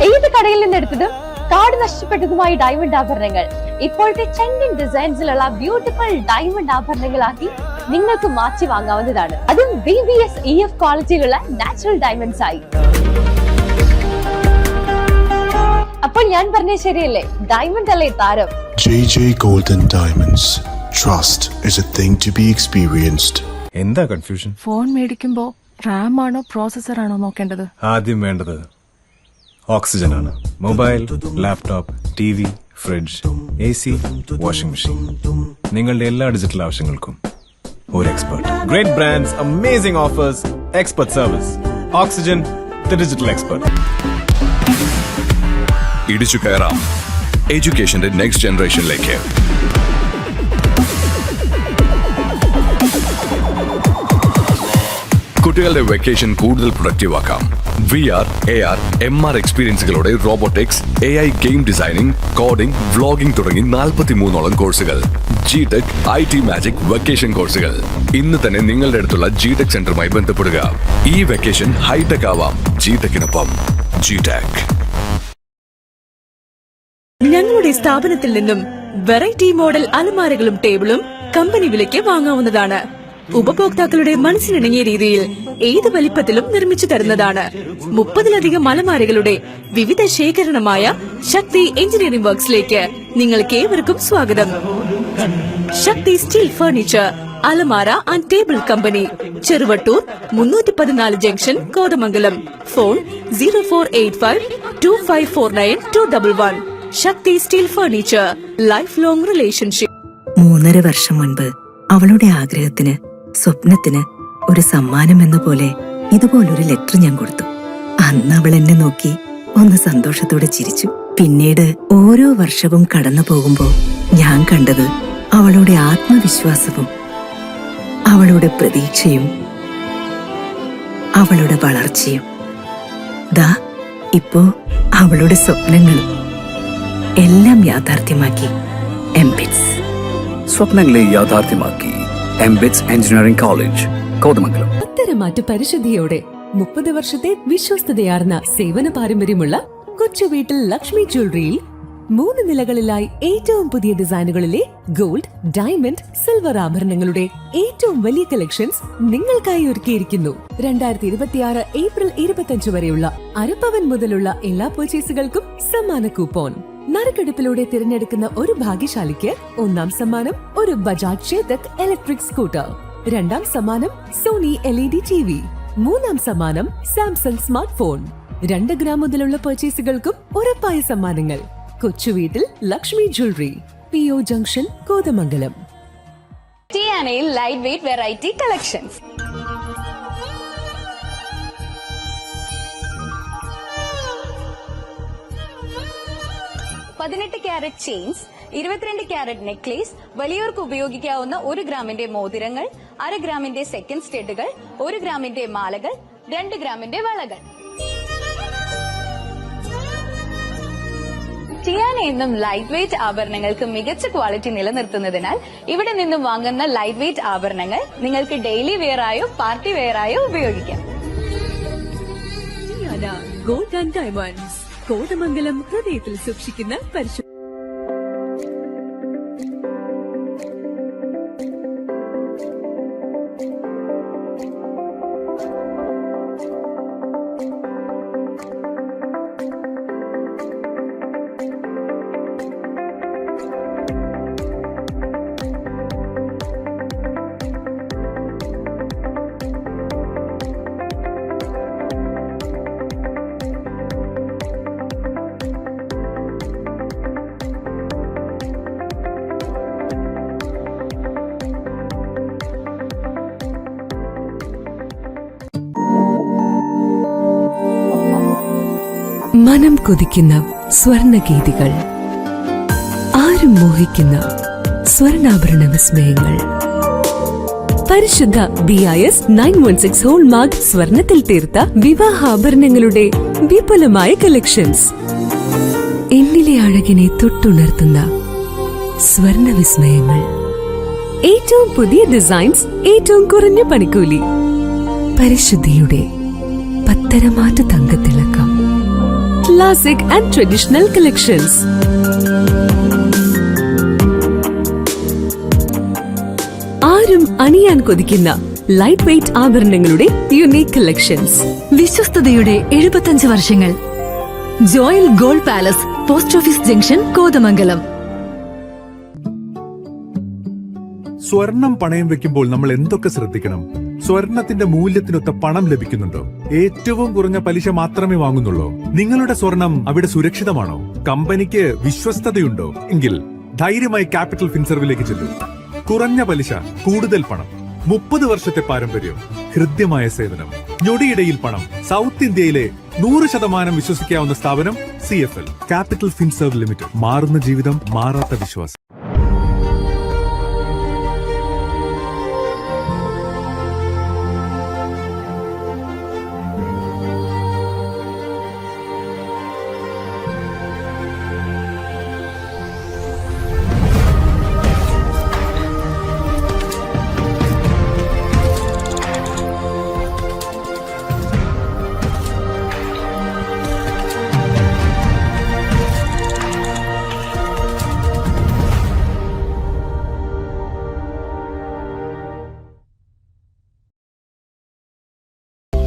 ഏത് കടയിൽ നിന്നെടുത്തതും കാർഡ് നഷ്ടപ്പെട്ടതുമായ ഡയമണ്ട് ആഭരണങ്ങൾ ഇപ്പോഴത്തെ ട്രെൻഡിങ് ഡിസൈൻസിലുള്ള ബ്യൂട്ടിഫുൾ ഡയമണ്ട് ആഭരണങ്ങളാക്കി നിങ്ങൾക്ക് മാറ്റി വാങ്ങാവുന്നതാണ്. അതും BBS EF ക്വാളിറ്റിയിലുള്ള നാച്ചുറൽ ഡയമണ്ട്സ് ആയി. അപ്പോൾ ഞാൻ പറഞ്ഞ ശരിയല്ലേ? ഡയമണ്ട് അല്ലേ താരം? JJ Golden Diamonds. Trust is a thing to be experienced. എന്താ കൺഫ്യൂഷൻ? ഫോൺ മേടിക്കുമ്പോ റാം ആണോ പ്രോസസർ ആണോ നോക്കേണ്ടത്? ആദ്യം വേണ്ടത് ഓക്സിജൻ ആണ്. Mobile, laptop, TV, fridge, AC, washing machine, നിങ്ങളുടെ എല്ലാ ഡിജിറ്റൽ ആവശ്യങ്ങൾക്കും ഒരു expert. Great brands, amazing offers, expert service. Oxygen, the digital expert. ഇടിച്ചു കയറാം എഡ്യൂക്കേഷന്റെ നെക്സ്റ്റ് ജനറേഷനിലേക്ക്. കുട്ടികളുടെ വെക്കേഷൻ കൂടുതൽ പ്രൊഡക്റ്റീവ് ആക്കാം. VR, AR, MR എക്സ്പീരിയൻസുകളോടെ robotics, AI game designing, coding, vlogging തുടങ്ങി 43ഓളം കോഴ്സുകൾ. GTech, IT മാജിക് വെക്കേഷൻ കോഴ്സുകൾ. ഇന്ന് തന്നെ നിങ്ങളുടെ അടുത്തുള്ള GTech സെന്ററുമായി ബന്ധപ്പെടുക. ഈ വെക്കേഷൻ ഹൈടെക് ആവാം GTechനൊപ്പം. GTech. ഞങ്ങളുടെ സ്ഥാപനത്തിൽ നിന്നും വെറൈറ്റി മോഡൽ അലമാരകളും ടേബിളും കമ്പനി വിലയ്ക്ക് വാങ്ങാവുന്നതാണ്. ഉപഭോക്താക്കളുടെ മനസ്സിനിണങ്ങിയ രീതിയിൽ ഏത് വലിപ്പത്തിലും നിർമ്മിച്ചു തരുന്നതാണ്. 30-ലധികം അലമാരകളുടെ വിവിധ ശേഖരണമായ ശക്തി എഞ്ചിനീയറിംഗ് വർക്ക്സിലേക്ക് നിങ്ങൾക്ക് ഏവർക്കും സ്വാഗതം. ശക്തി സ്റ്റീൽ ഫർണിച്ചർ, അലമാര and table company, Cheruvattoor 314 junction, Kothamangalam. Phone 04852549 Shakti steel furniture. Life long relationship. 3.5 വർഷം മുൻപ് അവളുടെ ആഗ്രഹത്തിന്, സ്വപ്നത്തിന് ഒരു സമ്മാനം എന്ന പോലെ ഇതുപോലൊരു ലെറ്റർ ഞാൻ കൊടുത്തു. അന്ന് അവൾ എന്നെ നോക്കി ഒന്ന് സന്തോഷത്തോടെ ചിരിച്ചു. പിന്നീട് ഓരോ വർഷവും കടന്നു പോകുമ്പോ ഞാൻ കണ്ടത് അവളുടെ ആത്മവിശ്വാസവും അവളുടെ പ്രതീക്ഷയും അവളുടെ വളർച്ചയും. ദാ ഇപ്പോ അവളുടെ സ്വപ്നങ്ങളും എല്ലാം യാഥാർത്ഥ്യമാക്കി എംബിറ്റ്സ്. സ്വപ്നങ്ങളെ യാഥാർത്ഥ്യമാക്കി എംബിറ്റ്സ് എഞ്ചിനീയറിംഗ് കോളേജ്, കോതമംഗലം. പത്തരമാറ്റ പരിശുദ്ധിയോടെ 30 വർഷത്തെ വിശ്വസ്തതയാർന്ന സേവന പാരമ്പര്യമുള്ള കൊച്ചുവീട്ടിൽ ലക്ഷ്മി ജ്വല്ലറിയിൽ 3 നിലകളിലായി ഏറ്റവും പുതിയ ഡിസൈനുകളിലെ ഗോൾഡ്, ഡയമണ്ട്, സിൽവർ ആഭരണങ്ങളുടെ ഏറ്റവും വലിയ കളക്ഷൻസ് നിങ്ങൾക്കായി ഒരുക്കിയിരിക്കുന്നു. 2026 ഏപ്രിൽ 25 വരെയുള്ള അരപ്പവൻ മുതലുള്ള എല്ലാ പർച്ചേസുകൾക്കും സമ്മാന കൂപ്പോൺ. നറുക്കെടുപ്പിലൂടെ തിരഞ്ഞെടുക്കുന്ന ഒരു ഭാഗ്യശാലിക്ക് 1ാം സമ്മാനം ഒരു ബജാജ് ചേതക് ഇലക്ട്രിക് സ്കൂട്ടർ, 2ാം സമ്മാനം സോണി LED TV, 3ാം സമ്മാനം സാംസങ് സ്മാർട്ട് ഫോൺ. 2 ഗ്രാം മുതലുള്ള പർച്ചേസുകൾക്കും ഉറപ്പായ സമ്മാനങ്ങൾ. Kochuveettil Lakshmi jewellery, PO junction, Kothamangalam. ടിയാനയിൽ light weight variety collections. 18 carat chains, 22 carat necklace, വലിയവർക്ക് ഉപയോഗിക്കാവുന്ന 1 ഗ്രാമിന്റെ മോതിരങ്ങൾ, 1/2 ഗ്രാമിന്റെ സെക്കൻഡ് സ്റ്റഡുകൾ, 1 ഗ്രാമിന്റെ മാലകൾ, 2 ഗ്രാമിന്റെ വളകൾ. ടിയാന എന്നും ലൈറ്റ് വെയ്റ്റ് ആഭരണങ്ങൾക്ക് മികച്ച ക്വാളിറ്റി നിലനിർത്തുന്നതിനാൽ ഇവിടെ നിന്നും വാങ്ങുന്ന ലൈറ്റ് വെയ്റ്റ് ആഭരണങ്ങൾ നിങ്ങൾക്ക് ഡെയിലി വെയറായോ പാർട്ടി വെയറായോ ഉപയോഗിക്കാം. Tiana gold and diamonds, Kothamangalam ഹൃദയത്തിൽ സൂക്ഷിക്കുന്ന പരിശുദ്ധ. മനം കൊതിക്കുന്ന സ്വർണഗീതികൾ, ആരും മോഹിക്കുന്ന സ്വർണ്ണാഭരണ വിസ്മയങ്ങൾ. പരിശുദ്ധ BIS 916 ഹോൾമാർക്ക് സ്വർണത്തിൽ തീർത്ത വിവാഹാഭരണങ്ങളുടെ വിപുലമായ കളക്ഷൻസ്. എന്നിലെ അഴകിനെ തൊട്ടുണർത്തുന്ന സ്വർണ്ണ വിസ്മയങ്ങൾ. ഏറ്റവും പുതിയ ഡിസൈൻസ്, ഏറ്റവും കുറഞ്ഞ പണിക്കൂലി. പരിശുദ്ധിയുടെ പത്തരമാറ്റ തങ്കത്തിളക്കം. Classic and traditional collections. ആരും അണിയാൻ കൊതിക്കുന്ന ലൈറ്റ് വെയ്റ്റ് ആഭരണങ്ങളുടെ യുണീക് കളക്ഷൻസ്. വിശ്വസ്തതയുടെ 75 വർഷങ്ങൾ. Joel gold palace, post office junction, Kothamangalam. സ്വർണം പണയം വെക്കുമ്പോൾ നമ്മൾ എന്തൊക്കെ ശ്രദ്ധിക്കണം? സ്വർണത്തിന്റെ മൂല്യത്തിനൊത്ത പണം ലഭിക്കുന്നുണ്ടോ? ഏറ്റവും കുറഞ്ഞ പലിശ മാത്രമേ വാങ്ങുന്നുള്ളൂ? നിങ്ങളുടെ സ്വർണം അവിടെ സുരക്ഷിതമാണോ? കമ്പനിക്ക് വിശ്വസ്തതയുണ്ടോ? എങ്കിൽ ധൈര്യമായി ക്യാപിറ്റൽ ഫിൻസർവിലേക്ക് ചെല്ലൂ. കുറഞ്ഞ പലിശ, കൂടുതൽ പണം, 30 വർഷത്തെ പാരമ്പര്യം, ഹൃദ്യമായ സേവനം, ഞൊടിയിടയിൽ പണം. സൗത്ത് ഇന്ത്യയിലെ 100% വിശ്വസിക്കാവുന്ന സ്ഥാപനം CFL ക്യാപിറ്റൽ ഫിൻസർവ് ലിമിറ്റഡ്. മാറുന്ന ജീവിതം, മാറാത്ത വിശ്വാസം.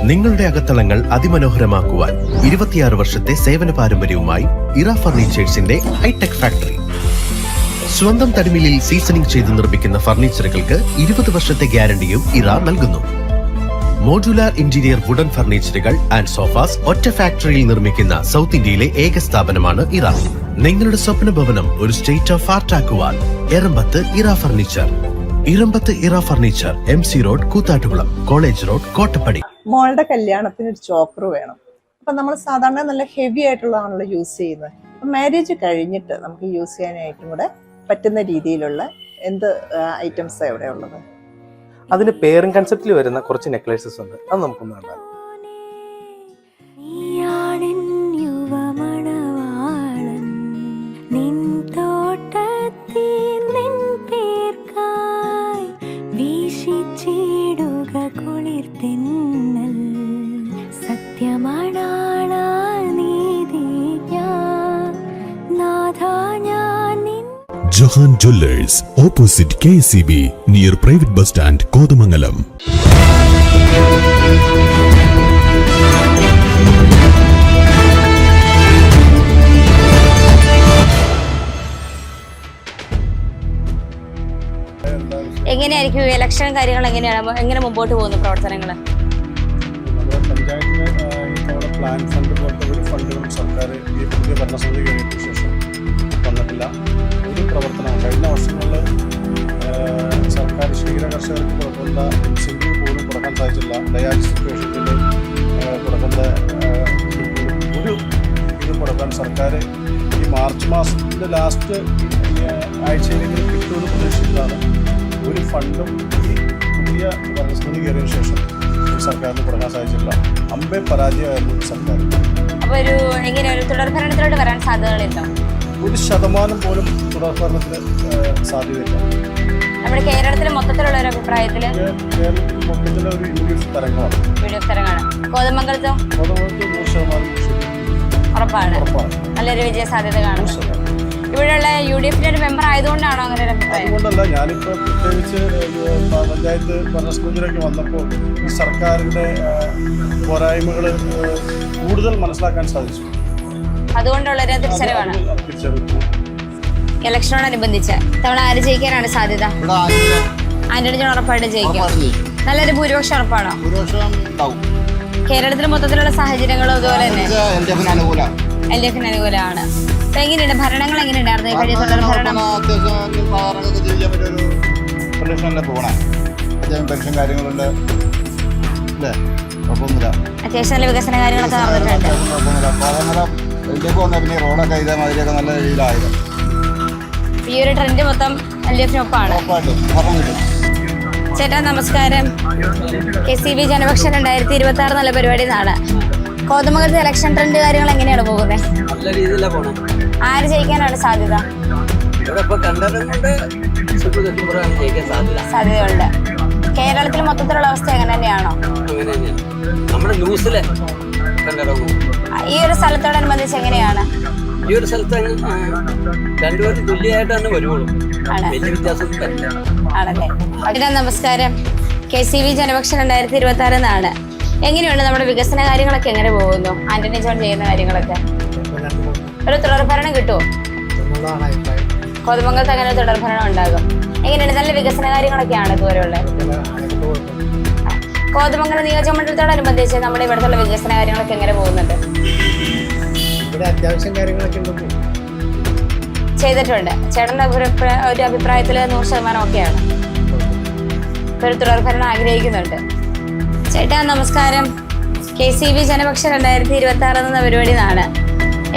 നിങ്ങളുടെ അകത്തളങ്ങൾ അതിമനോഹരമാക്കുവാൻ 26 വർഷത്തെ സേവന പാരമ്പര്യവുമായി ഇറ ഫർണിച്ചേഴ്സിന്റെ ഹൈടെക് ഫാക്ടറി. സ്വന്തം തടിമില്ലിൽ സീസണിംഗ് ചെയ്ത് നിർമ്മിക്കുന്ന ഫർണിച്ചറുകൾക്ക് 20 വർഷത്തെ ഗ്യാരണ്ടിയും ഇറ നൽകുന്നു. മോഡുലാർ ഇന്റീരിയർ വുഡൻ ഫർണിച്ചറുകൾ ആൻഡ് സോഫാസ് ഒറ്റ ഫാക്ടറിയിൽ നിർമ്മിക്കുന്ന സൗത്ത് ഇന്ത്യയിലെ ഏക സ്ഥാപനമാണ് ഇറ. നിങ്ങളുടെ സ്വപ്ന ഭവനം ഒരു സ്റ്റേറ്റ് ഓഫ് ആർട്ട് ആക്കുവാൻ Erambath Era furniture. Irambath Era furniture, MC road, Koothattukulam, college road, Kottappadi. മോളുടെ കല്യാണത്തിന് ഒരു ചോക്കർ വേണം. അപ്പൊ നമ്മൾ സാധാരണ നല്ല ഹെവി ആയിട്ടുള്ളതാണല്ലോ യൂസ് ചെയ്യുന്നത്. അപ്പൊ മാരേജ് കഴിഞ്ഞിട്ട് നമുക്ക് യൂസ് ചെയ്യാനായിട്ടും കൂടെ പറ്റുന്ന രീതിയിലുള്ള എന്ത് ഐറ്റംസ് എവിടെ ഉള്ളത്? അതിന് പേറിംഗ് കൺസെപ്റ്റിൽ വരുന്ന കുറച്ച് നെക്ലേസസ് ഉണ്ട്, അത് നമുക്കൊന്ന് കണ്ടാൽ. Johan jewellers, opposite KCB, near private bus stand, Kothamangalam. എങ്ങനെയായിരിക്കും ഇലക്ഷൻ കാര്യങ്ങൾ എങ്ങനെ മുമ്പോട്ട് പോകുന്നു പ്രവർത്തനങ്ങൾ? നമ്മുടെ പഞ്ചായത്തിന് ഇത്തവണ പ്ലാൻ ഫണ്ട് പോലത്തെ ഒരു ഫണ്ടുകളും സർക്കാർ ഈ പുതിയ ഭരണസമിതി കഴിഞ്ഞതിന് ശേഷം തന്നിട്ടില്ല. ഒരു പ്രവർത്തനം കഴിഞ്ഞ വർഷങ്ങളിൽ സർക്കാർ ക്ഷീര കർഷകർക്ക് കൊടുക്കേണ്ട ഇൻസെൻറ്റീവ് പോലും കൊടുക്കാൻ സാധിച്ചില്ല. ഡയാലിസിസ് പേഷ്യൻറ്റിന് കൊടുക്കേണ്ട ഒരു ഇത് കൊടുക്കാൻ സർക്കാർ ഈ മാർച്ച് മാസത്തിൻ്റെ ലാസ്റ്റ് ആഴ്ചയിലെങ്കിലും കിട്ടുമെന്ന് പ്രതീക്ഷിച്ചതാണ്. ഒരു ഫണ്ടും ഈ പുതിയ ഭരണസമിതി കയറിയതിനു ശേഷം സർക്കാരിന് കൊടുക്കാൻ സാധിച്ചില്ല. അമ്പേ പരാജയമായിരുന്നു സർക്കാർ. അപ്പോൾ ഒരു തുടർഭരണത്തിലോട്ട് വരാൻ സാധ്യതകളുണ്ടോ? 1% പോലും തുടർഭരണത്തിന് സാധ്യതയില്ല. നമ്മുടെ കേരളത്തിലെ മൊത്തത്തിലുള്ള ഒരു അഭിപ്രായത്തിൽ കേരളത്തിൽ മൊത്തത്തിലെ ഒരു UDF തരംഗമാണ്. UDF തരംഗമാണ്. കോതമംഗലത്തോ? 100% ഉറപ്പാണ്. നല്ലൊരു വിജയ സാധ്യത കാണും. ഇവിടെയുള്ള UDFന്റെ ഒരു മെമ്പർ ആയതുകൊണ്ടാണോ അങ്ങനെ ഒരു അഭിപ്രായം? അതുകൊണ്ടല്ല, ഞാനിപ്പോൾ പ്രത്യേകിച്ച് പഞ്ചായത്ത് ഭരണസമിതിയിലേക്ക് വന്നപ്പോൾ ഈ സർക്കാരിൻ്റെ പോരായ്മകൾ കൂടുതൽ മനസ്സിലാക്കാൻ സാധിച്ചു. അതുകൊണ്ടുള്ളൊരു തിരിച്ചറിവാണ്. ഇലക്ഷനോടനുബന്ധിച്ച് തവണ ആര് ജയിക്കാനാണ് സാധ്യത? ആന്റണി ജോൺ ഉറപ്പായിട്ട് ജയിക്കും. നല്ലൊരു ഭൂരിപക്ഷം ഉറപ്പാണോ? കേരളത്തിൽ മൊത്തത്തിലുള്ള സാഹചര്യങ്ങളും അതുപോലെ തന്നെ LDFന് അനുകൂലമാണ്. അപ്പൊ എങ്ങനെയുണ്ട് ഭരണങ്ങൾ? എങ്ങനെയുണ്ടായിരുന്നു കഴിഞ്ഞ തുടർ ഭരണം? അത്യാവശ്യം നല്ല വികസന കാര്യങ്ങളൊക്കെ നടന്നിട്ടുണ്ട്. ഈ ഒരു ട്രെൻഡ് മൊത്തം LDFനൊപ്പമാണ്. ചേട്ടാ നമസ്കാരം. KCB ജനപക്ഷം 2026 നല്ല പരിപാടി എന്നാണ്. കോതമംഗലത്തെ ഇലക്ഷൻ ട്രെൻഡ് കാര്യങ്ങൾ എങ്ങനെയാണ് പോകുന്നത്? നല്ല രീതിയിലാണ് പോകുന്നത്. ആര് ജയിക്കാനാണ് സാധ്യത? സാധ്യതയുണ്ട്. കേരളത്തിൽ മൊത്തത്തിലുള്ള അവസ്ഥ അങ്ങനെ തന്നെയാണോ? നമ്മുടെ ന്യൂസിലെ ഈ ഒരു സ്ഥലത്തോടനുബന്ധിച്ച് എങ്ങനെയാണ്? ഈ ഒരു സ്ഥലത്ത് രണ്ടുപേരും തുല്യമായിട്ടാണ് വരുവുള്ളൂ. വലിയ വ്യത്യാസം ആണല്ലേ. ചേട്ടാ നമസ്കാരം. KCB ജനപക്ഷം 2026 എന്നാണ്. എങ്ങനെയുണ്ട് നമ്മുടെ വികസന കാര്യങ്ങളൊക്കെ എങ്ങനെ പോകുന്നു? ആന്റണി ജോൺ ചെയ്യുന്ന കാര്യങ്ങളൊക്കെ ഒരു തുടർഭരണം കിട്ടുമോ? കോതമംഗലത്ത് അങ്ങനെ ഒരു തുടർഭരണം ഉണ്ടാകും. എങ്ങനെയുണ്ട്? നല്ല വികസന കാര്യങ്ങളൊക്കെയാണ് ഇതുവരെ ഉള്ളത്. കോതമംഗലം നിയോജകമണ്ഡലത്തോടനുബന്ധിച്ച് നമ്മുടെ ഇവിടുത്തെ വികസന കാര്യങ്ങളൊക്കെ എങ്ങനെ പോകുന്നുണ്ട്? അത്യാവശ്യം കാര്യങ്ങളൊക്കെ ചെയ്തിട്ടുണ്ട്. ചേട്ടൻ്റെ ഒരു അഭിപ്രായത്തിൽ 100% ഒക്കെയാണ്. ഒരു തുടർഭരണം ആഗ്രഹിക്കുന്നുണ്ട്. ചേട്ടാ നമസ്കാരം. KCB ജനപക്ഷം 2026 എന്ന പരിപാടി എന്നാണ്.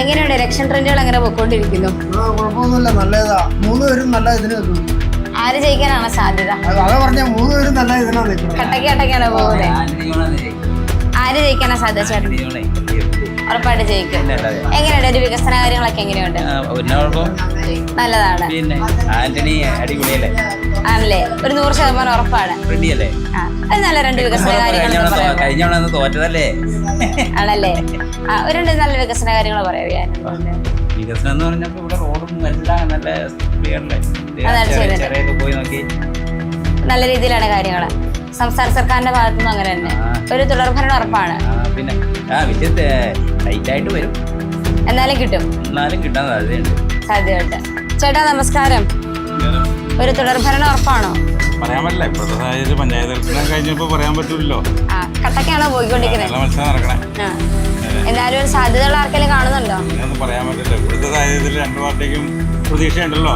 എങ്ങനെയുണ്ട് ഇലക്ഷൻ ട്രെൻഡുകൾ എങ്ങനെ പോയിക്കൊണ്ടിരിക്കുന്നു? കുഴപ്പമൊന്നുമില്ല, നല്ലതാ. 3 പേരും നല്ല ഇതിന് ആര് ജയിക്കാനാണ് സാധ്യത? പറഞ്ഞ 3 പേരും നല്ല ഇതിനാണ് കട്ടക്കാണ് പോകുന്നത്. ആര് ജയിക്കാനാണ് സാധ്യത ചേട്ടൻ? ഉറപ്പായിട്ട് ജയിക്കും. എങ്ങനെയുണ്ട് ഒരു വികസന കാര്യങ്ങളൊക്കെ എങ്ങനെയുണ്ട്? നല്ലതാണ്. ആണല്ലേ. ഒരു 100% ഉറപ്പാണ്. അത് നല്ല 2 വികസന കാര്യങ്ങൾ ആണല്ലേ. ഒരു നല്ല വികസന കാര്യങ്ങൾ പറയാം. വികസനം എന്ന് പറഞ്ഞപ്പോൾ ഇവിടെ റോഡും എല്ലാം നല്ല നല്ല രീതിയിലാണ് കാര്യങ്ങൾ. സംസ്ഥാന സർക്കാരിന്റെ ഭാഗത്തുനിന്നും അങ്ങനെ തന്നെ ഒരു തുടർഭരണം ഉറപ്പാണ്. പിന്നെ ടൈറ്റായിട്ട് വരും, എന്നാലും കിട്ടും. കിട്ടാൻ സാധ്യതയുണ്ട്. ചേട്ടാ നമസ്കാരം. ഒരു തുടർഭരണം ഉറപ്പാണോ? പറയാൻ പറ്റില്ല. ഇപ്പോഴത്തെ സാഹചര്യം പഞ്ചായത്ത് ഇലക്ഷൻ കഴിഞ്ഞപ്പോ പറയാൻ പറ്റൂല്ലോ. കട്ടക്കാണോ പോയിക്കൊണ്ടിരിക്കുന്നത്? മത്സരം നടക്കണേ. എന്നാലും ഒരു സാധ്യതകൾ ആർക്കെങ്കിലും കാണുന്നുണ്ടോ? ഒന്നും പറയാൻ പറ്റില്ല. ഇപ്പോഴത്തെ സാഹചര്യത്തിൽ രണ്ടു പാർട്ടിക്കും പ്രതീക്ഷയുണ്ടല്ലോ.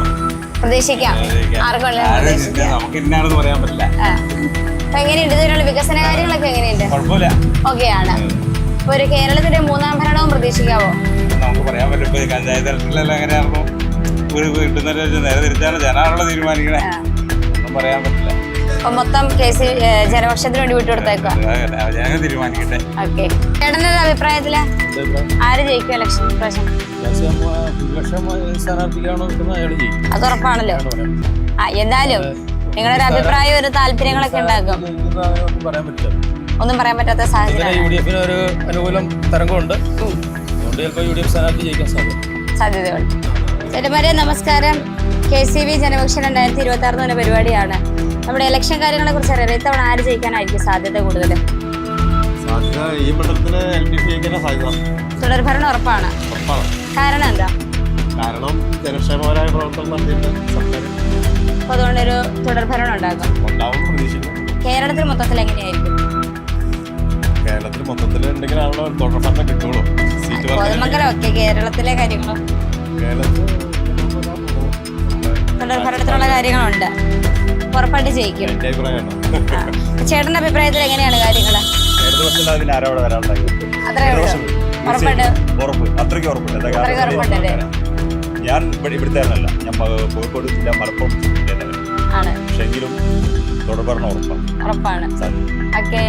പ്രതീക്ഷിക്കാം. ആർക്കും നമുക്ക് ഇന്നാണെന്ന് പറയാൻ പറ്റില്ല. അപ്പൊ എങ്ങനെയുണ്ട് ഇതിനുള്ള വികസന കാര്യങ്ങളൊക്കെ എങ്ങനെയുണ്ട്? കുഴപ്പമില്ല. ഓക്കെയാണ്. ഇപ്പൊ ഒരു കേരളത്തിന്റെ മൂന്നാം ഭരണവും പ്രതീക്ഷിക്കാവോ? നമുക്ക് പറയാൻ പറ്റും. ഇപ്പൊ പഞ്ചായത്ത് ഇലക്ഷനിലെല്ലാം എങ്ങനെയായിരുന്നു ഒരു കിട്ടുന്ന നേരെ തിരിച്ചാണ് ജനാണുള്ള തീരുമാനിക്കണേ. ഒന്നും പറയാൻ പറ്റില്ല. അപ്പൊ മൊത്തം കേസ് ജനപക്ഷത്തിന് വേണ്ടി വിട്ടുകൊടുത്തേക്കുക. ജനങ്ങൾ തീരുമാനിക്കട്ടെ. ഓക്കെ. ചേട്ടന്റെ ഒരു അഭിപ്രായത്തില് ആര് ജയിക്കും ഇലക്ഷൻ പ്രാവശ്യം? അത് ഉറപ്പാണല്ലോ. എന്നാലും നിങ്ങളൊരു അഭിപ്രായം ഒരു താല്പര്യങ്ങളൊക്കെ ഉണ്ടാക്കും. ഒന്നും പറയാൻ പറ്റാത്ത സാഹചര്യം. ഒരു അനുകൂലം തരംഗമുണ്ട്. സാധ്യതയുണ്ട്. ചേട്ടന്മാരെ നമസ്കാരം. KCV ജനപക്ഷം 2026 എന്ന് പറഞ്ഞ പരിപാടിയാണ്. നമ്മുടെ ഇലക്ഷൻ കാര്യങ്ങളെ കുറിച്ച് അറിയാം. ഇത്തവണ ആര് ജയിക്കാനായിരിക്കും സാധ്യത കൂടുതൽ? ഈ മണ്ഡലത്തിന് LDF ജയിക്കാൻ സാധ്യത. തുടർഭരണം ഉറപ്പാണ്. കാരണം എന്താ? കാരണം ജനക്ഷേമപരമായ പ്രവർത്തനം നടത്തിയിട്ട് സർക്കാർ അപ്പൊ അതുകൊണ്ടൊരു തുടർഭരണം ഉണ്ടാകും. കേരളത്തിൽ മൊത്തത്തിൽ എങ്ങനെയായിരിക്കും? കേരളത്തിൽ മൊത്തത്തിൽ ഉണ്ടെങ്കിലാണല്ലോ തുടർഭരണം കിട്ടുള്ളൂ. കോതമംഗലം ഒക്കെ കേരളത്തിലെ കാര്യങ്ങളും തുടർഭരണത്തിനുള്ള കാര്യങ്ങളുണ്ട്. ഉറപ്പായിട്ട് ജയിക്കും. ചേട്ടന്റെ അഭിപ്രായത്തിൽ എങ്ങനെയാണ് കാര്യങ്ങള്? അത്രയ്ക്ക് ഉറപ്പുണ്ട്. ഞാൻ ഇവിടുത്തെ അല്ല, ഞാൻ കോഴിക്കോട് ജില്ല മലപ്പുറം പക്ഷെങ്കിലും തുടർഭരണം ഉറപ്പാണ്. ഓക്കെ.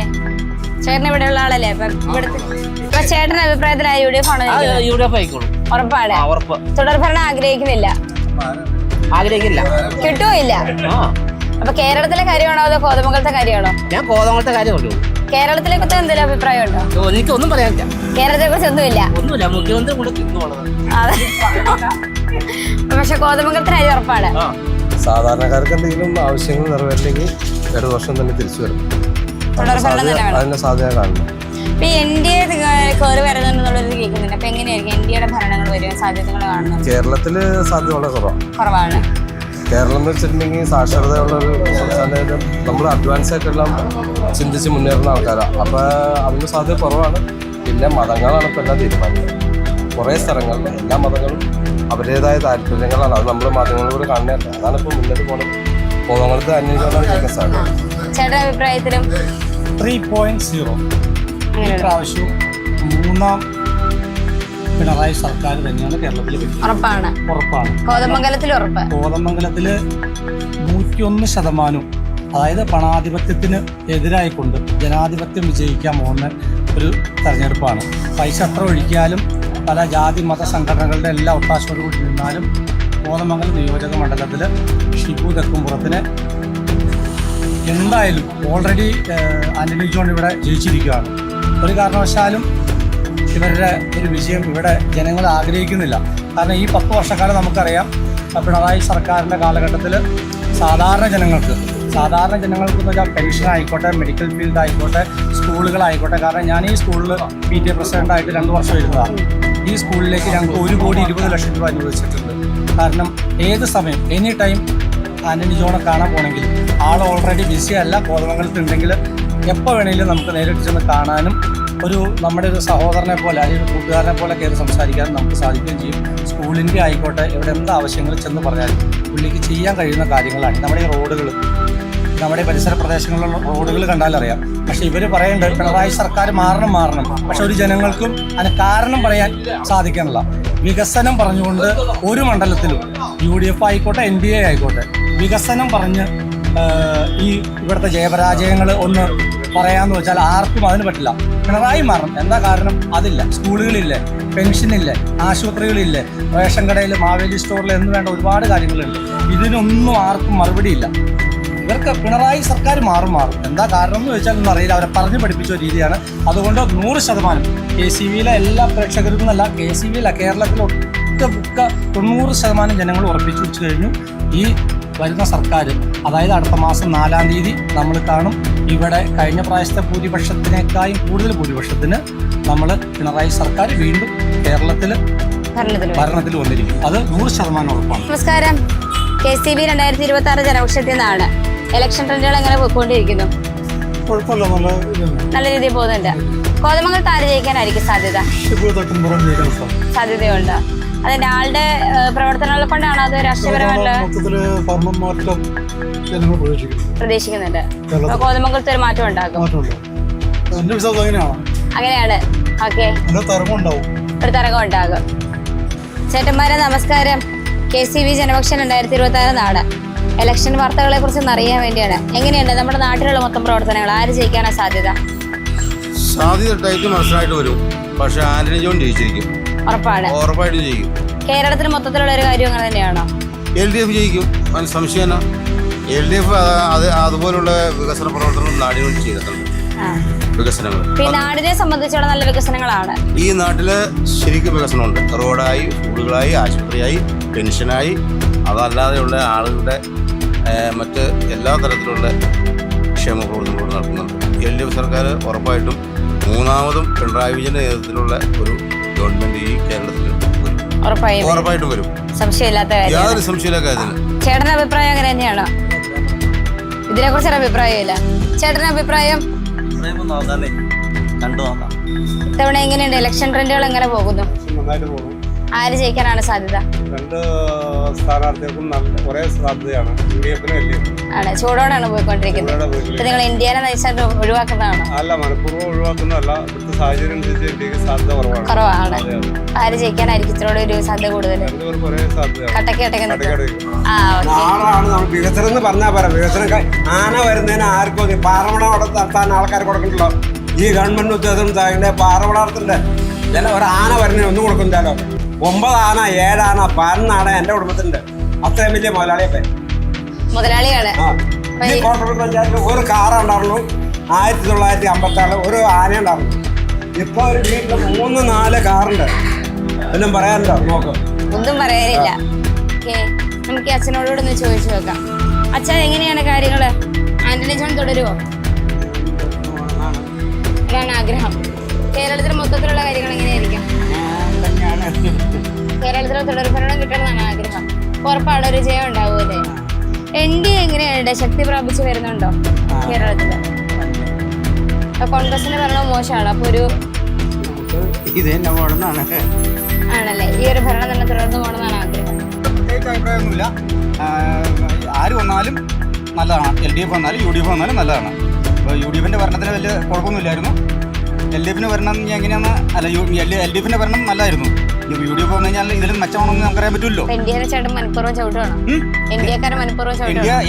ചേട്ടൻ ഇവിടെയുള്ള ആളല്ലേ? ഇപ്പൊ ചേട്ടന്റെ അഭിപ്രായത്തിൽ UDF ആണോ? ഉറപ്പാണ്. തുടർഭരണം ആഗ്രഹിക്കുന്നില്ല. കിട്ടുമില്ല. അപ്പൊ കേരളത്തിലെ കാര്യമാണോ അതോ കോതമംഗലത്തെ കാര്യമാണോ? ഞാൻ കോതമംഗലത്തെ കാര്യമല്ലോ. കേരളത്തിലെ കുറിച്ച് എന്തെങ്കിലും അഭിപ്രായം ഉണ്ടോ? എനിക്കൊന്നും പറയാനില്ല. കേരളത്തെ കുറിച്ച് ഒന്നുമില്ല. മുഖ്യമന്ത്രി കൂടെ തിന്നുള്ളത്. പക്ഷെ കോതമംഗലത്തിന് അരി ഉറപ്പാണ്. സാധാരണക്കാർക്ക് എന്തെങ്കിലും ആവശ്യങ്ങൾ നിറവേറില്ലെങ്കിൽ 2 വർഷം തന്നെ തിരിച്ചു വരും. അതിന്റെ സാധ്യത കാണുന്നു. ഇപ്പൊ NDA കയറി വരുന്നുണ്ടെന്നുള്ളത് കേൾക്കുന്നുണ്ട്. അപ്പൊ എങ്ങനെയായിരിക്കും NDAയുടെ ഭരണങ്ങൾ വരും സാധ്യതകൾ കാണുന്നത്? കേരളത്തില് സാധ്യത വളരെ കുറവാണ്. കേരളം എന്ന് വെച്ചിട്ടുണ്ടെങ്കിൽ സാക്ഷരതയുള്ള ഒരു സംസ്ഥാനമായിട്ട് നമ്മൾ അഡ്വാൻസ് ആയിട്ടെല്ലാം ചിന്തിച്ച് മുന്നേറുന്ന ആൾക്കാരാണ്. അപ്പോൾ അതിന് സാധ്യത കുറവാണ്. പിന്നെ മതങ്ങളാണ് ഇപ്പോൾ എല്ലാം തീരുമാനിക്കുന്നത്. കുറേ സ്ഥലങ്ങളിൽ എല്ലാ മതങ്ങളും അവരുടേതായ താല്പര്യങ്ങളാണ്. അത് നമ്മൾ മാധ്യമങ്ങളിലൂടെ കാണുന്നില്ല. അതാണ് ഇപ്പോൾ മുന്നോട്ട് പോകുന്നത്. കോതമംഗലത്ത് അന്വേഷിക്കാനാണ് ജയിക്കാൻ സാധ്യത. ചേട്ടന്റെ അഭിപ്രായത്തിലും 3.0 പ്രാവശ്യവും 3ാം പിണറായി സർക്കാർ തന്നെയാണ് കേരളത്തിൽ ഉറപ്പാണ്. കോതമംഗലത്തിൽ ഉറപ്പ്. കോതമംഗലത്തില് 101%, അതായത് പണാധിപത്യത്തിന് എതിരായിക്കൊണ്ട് ജനാധിപത്യം വിജയിക്കാൻ പോകുന്ന ഒരു തെരഞ്ഞെടുപ്പാണ്. പൈസ എത്ര ഒഴിക്കാലും പല ജാതി മത സംഘടനകളുടെ എല്ലാ ഒത്താശയോടുകൂടി നിന്നാലും കോതമംഗലം നിയോജക മണ്ഡലത്തിൽ ഷിബു തെക്കുംപുറത്തിന് എന്തായാലും ഓൾറെഡി ആന്റണി ജോൺ ഇവിടെ ജയിച്ചിരിക്കുകയാണ്. ഒരു കാരണവശാലും ഇവരുടെ ഒരു വിജയം ഇവിടെ ജനങ്ങൾ ആഗ്രഹിക്കുന്നില്ല. കാരണം ഈ 10 വർഷക്കാലം നമുക്കറിയാം, പിണറായി സർക്കാരിൻ്റെ കാലഘട്ടത്തിൽ സാധാരണ ജനങ്ങൾക്ക് എന്ന് വെച്ചാൽ പെൻഷൻ ആയിക്കോട്ടെ, മെഡിക്കൽ ഫീൽഡ് ആയിക്കോട്ടെ, സ്കൂളുകളായിക്കോട്ടെ. കാരണം ഞാൻ ഈ സ്കൂളിൽ PTA പ്രസിഡൻ്റായിട്ട് 2 വർഷം ഇരുന്നതാണ്. ഈ സ്കൂളിലേക്ക് ഞങ്ങൾക്ക് 1,20,00,000 രൂപ അനുവദിച്ചിട്ടുണ്ട്. കാരണം ഏത് സമയം എനി ടൈം ആന്റണി ജോണെ കാണാൻ പോകണമെങ്കിൽ ആൾ ഓൾറെഡി ബിസി അല്ല, കോതമംഗലത്തുണ്ടെങ്കിൽ എപ്പോൾ വേണമെങ്കിലും നമുക്ക് നേരിട്ട് ചെന്ന് കാണാനും നമ്മുടെ ഒരു സഹോദരനെ പോലെ അല്ലെങ്കിൽ ഒരു കൂട്ടുകാരനെ പോലെ കയറി സംസാരിക്കാനും നമുക്ക് സാധിക്കുകയും ചെയ്യും. സ്കൂളിൻ്റെ ആയിക്കോട്ടെ, ഇവിടെ എന്ത് ആവശ്യങ്ങൾ ചെന്ന് പറഞ്ഞാലും പുള്ളിക്ക് ചെയ്യാൻ കഴിയുന്ന കാര്യങ്ങളാണ്. നമ്മുടെ ഈ റോഡുകൾ, നമ്മുടെ പരിസര പ്രദേശങ്ങളിലുള്ള റോഡുകൾ കണ്ടാലറിയാം. പക്ഷെ ഇവർ പറയേണ്ടത് പിണറായി സർക്കാർ മാറണം. പക്ഷെ ഒരു ജനങ്ങൾക്കും അതിന് കാരണം പറയാൻ സാധിക്കാനില്ല. വികസനം പറഞ്ഞുകൊണ്ട് ഒരു മണ്ഡലത്തിലും UDF ആയിക്കോട്ടെ NDA ആയിക്കോട്ടെ വികസനം പറഞ്ഞ് ഈ ഇവിടുത്തെ ജയപരാജയങ്ങൾ ഒന്ന് പറയാന്ന് വെച്ചാൽ ആർക്കും അതിന് പറ്റില്ല. പിണറായി മാറണം. എന്താ കാരണം? അതില്ല. സ്കൂളുകളില്ലേ, പെൻഷനില്ലേ, ആശുപത്രികളില്ലേ, റേഷൻ കടയിൽ, മാവേലി സ്റ്റോറിൽ എന്ന് വേണ്ട ഒരുപാട് കാര്യങ്ങളുണ്ട്. ഇതിനൊന്നും ആർക്കും മറുപടിയില്ല. ഇവർക്ക് പിണറായി സർക്കാർ മാറും. എന്താ കാരണം എന്ന് ചോദിച്ചാൽ ഒന്നും അറിയില്ല. അവരെ പറഞ്ഞു പഠിപ്പിച്ച രീതിയാണ്. അതുകൊണ്ട് 100% KCVയിലെ എല്ലാ പ്രേക്ഷകർക്കും എന്നല്ല, KCVയില കേരളത്തിലെ ഒറ്റ 90% ജനങ്ങൾ ഉറപ്പിച്ചു വെച്ച് കഴിഞ്ഞു. ഈ വരുന്ന സർക്കാർ, അതായത് അടുത്ത മാസം 4-ാം തീയതി നമ്മൾ കാണും. ഇവിടെ കഴിഞ്ഞ പ്രാവശ്യത്തെ ഭൂരിപക്ഷത്തിനേക്കാളും കൂടുതൽ ഭൂരിപക്ഷത്തിന് നമ്മൾ പിണറായി സർക്കാർ വീണ്ടും കേരളത്തിൽ ഭരണത്തിൽ വന്നിരിക്കും. അത് 100% ഉറപ്പാണ്. നമസ്കാരം. KCB 2026 ജനപക്ഷത്തിൽ നിന്നാണ്. ഇലക്ഷൻ ട്രെൻഡുകൾ എങ്ങനെ പോയിക്കൊണ്ടിരിക്കുന്നു? കുഴപ്പമില്ല, നല്ല രീതിയിൽ പോകുന്നുണ്ട്. കോതമംഗലത്ത് ആര് ജയിക്കാനായിരിക്കും സാധ്യത? സാധ്യതയുണ്ട്. അതിന്റെ ആളുടെ പ്രവർത്തനങ്ങളെ കൊണ്ടാണോ അതോ രാഷ്ട്രീയപരമായിട്ടുള്ള പ്രതീക്ഷിക്കുന്നുണ്ട്? കോതമംഗലത്ത് ഒരു മാറ്റം ഉണ്ടാകും. അങ്ങനെയാണ്. ഓക്കെ, ഒരു തരംഗം ഉണ്ടാകും. ചേട്ടന്മാരെ നമസ്കാരം. KCB ജനപക്ഷം 2026 നാട് ഇലക്ഷൻ വാർത്തകളെ കുറിച്ച് അറിയാൻ വേണ്ടിയാണ്. എങ്ങനെയുണ്ട് നമ്മുടെ നാട്ടിലുള്ള മൊത്തം പ്രവർത്തനങ്ങൾ? ആര് ജയിക്കാനാ സാധ്യത? സാധ്യതയായിട്ട് മനസ്സിലായിട്ട് വരും. പക്ഷെ ആന്റണി ജോൺ ജയിച്ചിരിക്കും. ഉറപ്പായിട്ടും ജയിക്കും. കേരളത്തിന് മൊത്തത്തിലുള്ള ഒരു കാര്യം അങ്ങനെ തന്നെയാണോ? LDF ജയിക്കും, അതിന് സംശയമല്ല. LDF അതുപോലുള്ള വികസന പ്രവർത്തനങ്ങൾ നാടിന് വേണ്ടി ചെയ്തിട്ടുണ്ട്. വികസനങ്ങൾ ഈ നാടിനെ സംബന്ധിച്ചുള്ള നല്ല വികസനങ്ങളാണ്. ഈ നാട്ടില് ശരിക്കും വികസനമുണ്ട്. റോഡായി, സ്കൂളുകളായി, ആശുപത്രിയായി, പെൻഷനായി, അതല്ലാതെയുള്ള ആളുകളുടെ മറ്റ് എല്ലാ തരത്തിലുള്ള ക്ഷേമ പ്രവർത്തനങ്ങളും നടത്തുന്നുണ്ട്. LDF സർക്കാർ ഉറപ്പായിട്ടും മൂന്നാമതും പിണറായി വിജയന്റെ നേതൃത്വത്തിലുള്ള ഒരു ഗവൺമെന്റ് ഈ കേരളത്തിൽ ഉറപ്പായിട്ടും വരും. യാതൊരു സംശയമില്ലാത്ത കാര്യത്തിന്. ചേട്ടന്റെ അഭിപ്രായം അങ്ങനെ തന്നെയാണോ? ഇതിനെ കുറിച്ചൊരു അഭിപ്രായമില്ല. ചേട്ടന്റെ അഭിപ്രായം? ഇത്തവണ എങ്ങനെയുണ്ട് ഇലക്ഷൻ ട്രെൻഡുകൾ? എങ്ങനെ പോകുന്നു? ആര് ജയിക്കാനാണ് സാധ്യത? രണ്ട് സ്ഥാനാർത്ഥികൾക്കും ഒരേ സാധ്യതയാണ്. ആണ്, ചൂടോടാണ് പോയിക്കൊണ്ടിരിക്കുന്നത്. നിങ്ങൾ ഇന്ത്യനെ നയിച്ചാൽ ഒഴിവാക്കുന്നതാണോ? അല്ല, മനഃപൂർവ്വം ഒഴിവാക്കുന്നതല്ല. ഇവിടുത്തെ സാഹചര്യം അനുസരിച്ച് ഇന്ത്യക്ക് സാധ്യത കുറവാണ്. ആര് ജയിക്കാനായിരിക്കും ഇത്രയോടെ ഒരു സാധ്യത കൂടുതൽ? വികസനം എന്ന് പറഞ്ഞാൽ പറയാം. വികസനം ആന വരുന്നതിന് ആർക്കും പാറമട നടത്താൻ ആൾക്കാർ കൊടുക്കണ്ടല്ലോ. ഈ ഗവൺമെന്റ് ഉദ്യോഗസ്ഥൻ പാറമടത്തിന്റെ ഒരു ആന വരുന്നതിന് ഒന്നും കൊടുക്കുന്നില്ലല്ലോ. 9 ആന, 7 ആന, 11 ആന എന്റെ കുടുംബത്തിലുണ്ട്. അത്രയും വലിയ മുതലാളിയാണ്. കോട്ടപ്പുറം പഞ്ചായത്തിൽ ഒരു കാറേ ഉണ്ടാവുള്ളൂ. 1956 ഒരു ആന ഉണ്ടാവുള്ളൂ. ഇപ്പൊ ഒരു വീട്ടിൽ 3-4 കാറുണ്ട്. എല്ലാം പറയാനുണ്ടോ? നോക്ക്, ഒന്നും പറയാനില്ല. നമുക്ക് അച്ഛനോടൊന്ന് ചോദിച്ചു നോക്കാം. അച്ഛൻ എങ്ങനെയാണ് കാര്യങ്ങള്? ആന്റണി ജോൺ തുടരുമോ? അതാണ് ആഗ്രഹം. കേരളത്തിൽ മൊത്തത്തിലുള്ള കാര്യങ്ങൾ എങ്ങനെയായിരിക്കും? കേരളത്തിൽ തുടർഭരണം കിട്ടണമെന്നാണ് ആഗ്രഹം. ഉറപ്പാണ് ഒരു ജയം ഉണ്ടാവുമല്ലേ? NDA എങ്ങനെയുണ്ട്? ശക്തി പ്രാപിച്ചു വരുന്നുണ്ടോ കേരളത്തില്? കോൺഗ്രസിന്റെ ഭരണം മോശമാണ്. അപ്പൊ ഒരു ആണല്ലേ, ഈ ഒരു ഭരണം തന്നെ തുടർന്ന് പോകണമെന്നാണ് ആഗ്രഹം. അഭിപ്രായമൊന്നുമില്ല. ആര് വന്നാലും നല്ലതാണ്. LDF വന്നാലും UDF വന്നാലും നല്ലതാണ്. ഇപ്പോൾ UDFിന്റെ ഭരണത്തിന് വലിയ കുഴപ്പമൊന്നുമില്ലായിരുന്നു. LDFിന് ഭരണം എങ്ങനെയാന്ന് അല്ല, LDFിന്റെ ഭരണം നല്ലതായിരുന്നു. UDF വന്നു കഴിഞ്ഞാൽ ഇതിലും മെച്ചമാണെന്ന് നമുക്കറിയാൻ പറ്റുമല്ലോ.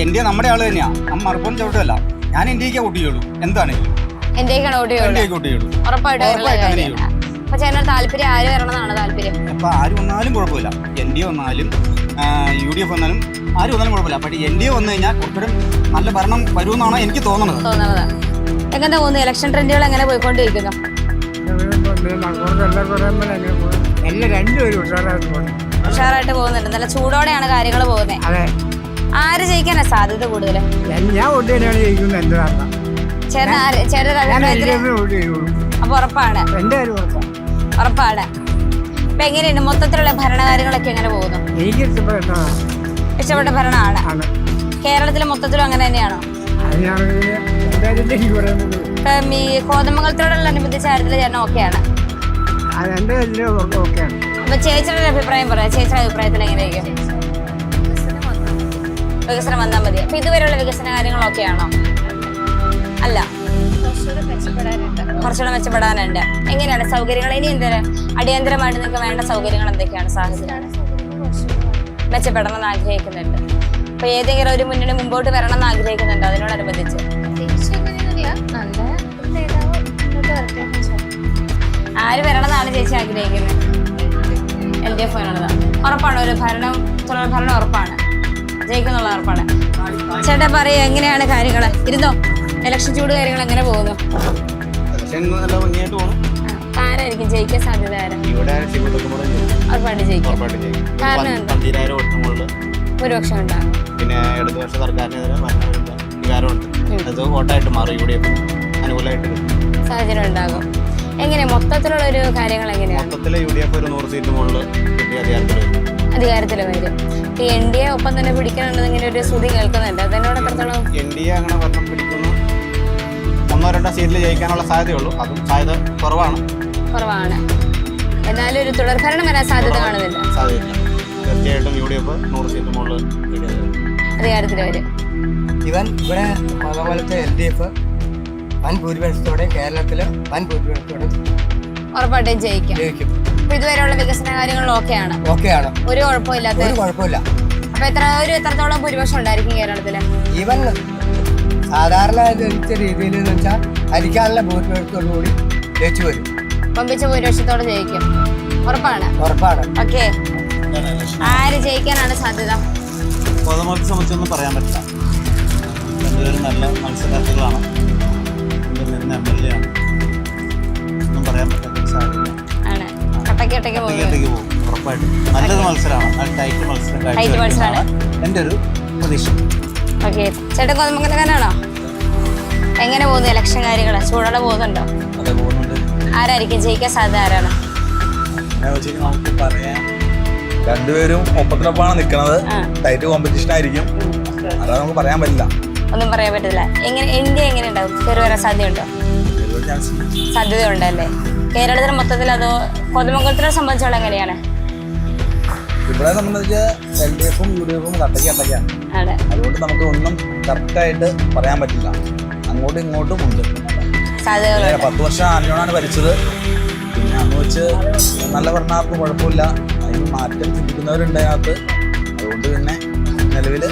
ഇന്ത്യ നമ്മുടെ ആള് തന്നെയാ. നമ്മൾ മറുപടി ചവിട്ടുമല്ല. ഞാൻ ഇന്ത്യക്ക് വോട്ട് ചെയ്യുള്ളൂ. എന്താണെങ്കിലും താല്പര്യം ആര് വരണമെന്നാണ് താല്പര്യം? അപ്പൊ ആര് വന്നാലും കുഴപ്പമില്ല. NDA വന്നാലും UDF വന്നാലും ആര് വന്നാലും കുഴപ്പമില്ല. പക്ഷേ NDA വന്നു കഴിഞ്ഞാൽ കുറച്ചുകൂടെ നല്ല ഭരണം വരുമെന്നാണ് എനിക്ക് തോന്നുന്നത്. എങ്ങനെ തോന്നുന്നു? ഇലക്ഷൻ ട്രെൻഡുകൾ എങ്ങനെ പോയിക്കൊണ്ടിരിക്കുന്നു? ഉഷാറായിട്ട് പോകുന്നുണ്ട്. നല്ല ചൂടോടെയാണ് കാര്യങ്ങൾ പോകുന്നത്. ആര് ജയിക്കാനാ സാധ്യത കൂടുതൽ? അപ്പൊ ഉറപ്പാണ്. ഇപ്പൊ എങ്ങനെയുണ്ട് മൊത്തത്തിലുള്ള ഭരണകാര്യങ്ങളൊക്കെ എങ്ങനെ പോകുന്നു? ഇഷ്ടപ്പെട്ട ഭരണമാണ്. കേരളത്തിലെ മൊത്തത്തിലും അങ്ങനെ തന്നെയാണോ? ഇപ്പം ഈ കോതമംഗലത്തോടുള്ള അനുബന്ധിച്ച കാര്യത്തിൽ ചേട്ടൻ ഓക്കെയാണ്. അപ്പൊ ചേച്ചിയുടെ അഭിപ്രായം പറയാം. ചേച്ചിയുടെ അഭിപ്രായത്തിൽ എങ്ങനെയായിരിക്കും? വികസനം വന്നാൽ മതി. അപ്പൊ ഇതുവരെയുള്ള വികസന കാര്യങ്ങളൊക്കെയാണോ? അല്ല, കുറച്ചുകൂടെ മെച്ചപ്പെടാനുണ്ട്. എങ്ങനെയാണ് സൗകര്യങ്ങൾ? ഇനി എന്തെങ്കിലും അടിയന്തരമായിട്ട് നിങ്ങൾക്ക് വേണ്ട സൗകര്യങ്ങൾ എന്തൊക്കെയാണ്? സാഹചര്യം മെച്ചപ്പെടണം എന്ന് ആഗ്രഹിക്കുന്നുണ്ട്. അപ്പൊ ഏതെങ്കിലും ഒരു മുന്നണി മുമ്പോട്ട് വരണം എന്ന് ആഗ്രഹിക്കുന്നുണ്ട് അതിനോടനുബന്ധിച്ച്? ആര് വരണമെന്നാണ് ചേച്ചി ആഗ്രഹിക്കുന്നത്? LDF വരണമെന്നാണ്. ഉറപ്പാണ് ഒരു ഭരണം ഉറപ്പാണ്, ജയിക്കുന്നുള്ള ഉറപ്പാണ്. ചേട്ടാ പറയൂ, എങ്ങനെയാണ് കാര്യങ്ങൾ? ഇരുന്നോ. ഇലക്ഷൻ ചൂട് കാര്യങ്ങൾ എങ്ങനെ പോകുന്നു? ആരായിരിക്കും ജയിക്കാൻ സാധ്യത? ഉറപ്പായിട്ട് ജയിക്കും. കാരണം ഭൂരിപക്ഷം ഉണ്ടാകും. പിന്നെ ഇടതുപക്ഷ സർക്കാരിനെതിരെ വികാരമുണ്ട്. വോട്ടായിട്ട് മാറി അനുകൂലമായിട്ട് സാഹചര്യം ഉണ്ടാകും. എങ്ങനെ മൊത്തത്തിലുള്ള ഒരു കാര്യങ്ങൾ എങ്ങനെയാണ്? മൊത്തത്തില് UDF ഒരു 100 സീറ്റ് മുകളിൽ അധികാരത്തിൽ വരും. ഈ NDA ഒപ്പം തന്നെ പിടിക്കണമെന്ന് ഇങ്ങനെ ഒരു ശ്രുതി കേൾക്കുന്നുണ്ട്. അതിനോട് എത്രത്തോളം NDA അങ്ങനെ ഭരണം പിടിക്കുന്നു 1-2 സീറ്റിൽ ജയിക്കാനുള്ള സാധ്യതയുള്ളൂ. അതും സാധ്യത കുറവാണ്. എന്നാലും ഒരു തുടർഭരണം വരാൻ സാധ്യത കാണുന്നില്ല. സാധ്യതയില്ല. തീർച്ചയായിട്ടും UDF 100 സീറ്റ് മുകളിൽ അധികാരത്തിൽ വരും. ഇവൻ ഇവിടെ അതുപോലത്തെ LDF വൻ ഭൂരിപക്ഷത്തോടെ കേരളത്തിൽ വൻ ഭൂരിപക്ഷത്തോടെ ഉറപ്പായിട്ടും ജയിക്കും. ഇതുവരെയുള്ള വികസന കാര്യങ്ങൾ ഓക്കെയാണ്. ഒരു കുഴപ്പമില്ലാത്ത. അപ്പൊ എത്രത്തോളം ഭൂരിപക്ഷം ഉണ്ടായിരിക്കും കേരളത്തില്? ഈവൻ സാധാരണ ജയിച്ച രീതിയിൽ എന്ന് വെച്ചാൽ ഹരിക്കാനുള്ള ഭൂരിപക്ഷത്തോടു കൂടി ജയിച്ചു വരും. പമ്പിച്ച ഭൂരിപക്ഷത്തോടെ ജയിക്കും. ഉറപ്പാണ്. ഓക്കെ, ആര് ജയിക്കാനാണ് സാധ്യത? പൊതുമൊക്കെ സംബന്ധിച്ചൊന്നും പറയാൻ പറ്റില്ല. രണ്ടുപേരും നല്ല മത്സരാർത്ഥികളാണ്. MLA ആണ്. ഒന്നും പറയാൻ പറ്റാത്ത സാധ്യത ആണ്. കട്ടക്ക് പോകും. ഉറപ്പായിട്ടും നല്ലൊരു മത്സരമാണ്. ടൈറ്റ് മത്സരമാണ് എൻ്റെ ഒരു പ്രതീക്ഷ. ഓക്കെ, ചേട്ടൻ കോതമംഗലക്കാരനാണോ? എങ്ങനെ പോകുന്നു ഇലക്ഷൻ കാര്യങ്ങൾ? ചൂടോടെ പോകുന്നുണ്ടോ? അതെ, പോകുന്നുണ്ട്. ആരായിരിക്കും ജയിക്കാൻ സാധ്യത? ആരാണ്? നമുക്ക് പറയാം. രണ്ടുപേരും ഒപ്പത്തിനൊപ്പമാണ് നിൽക്കുന്നത്. ടൈറ്റ് കോമ്പറ്റീഷൻ ആയിരിക്കും. അതാണ് നമുക്ക് പറയാൻ പറ്റില്ല. ഒന്നും പറയാൻ പറ്റില്ല. NDA എങ്ങനെ ഉണ്ടാവും? കയറി വരാൻ സാധ്യതയുണ്ടോ? സാധ്യതയുണ്ടല്ലേ? കേരളത്തിന് മൊത്തത്തിൽ അതോ കോതമംഗലത്തിനെ സംബന്ധിച്ചോളം എങ്ങനെയാണ്? ഇവിടെ സംബന്ധിച്ച് LDF-ഉം UDF-ഉം കട്ടക്കാണ്. അതുകൊണ്ട് നമുക്ക് ഒന്നും കറക്റ്റായിട്ട് പറയാൻ പറ്റില്ല. അങ്ങോട്ടും ഇങ്ങോട്ടും ഉണ്ട് സാധ്യതകൾ. 10 വർഷം ആന്റോണാണ് ഭരിച്ചത്. പിന്നെ അന്ന് വെച്ച് നല്ല ഭരണമാർക്കും കുഴപ്പമില്ല. അതിന് മാറ്റം ചിന്തിക്കുന്നവരുണ്ട് അതിനകത്ത്. അതുകൊണ്ട് പിന്നെ നിലവിൽ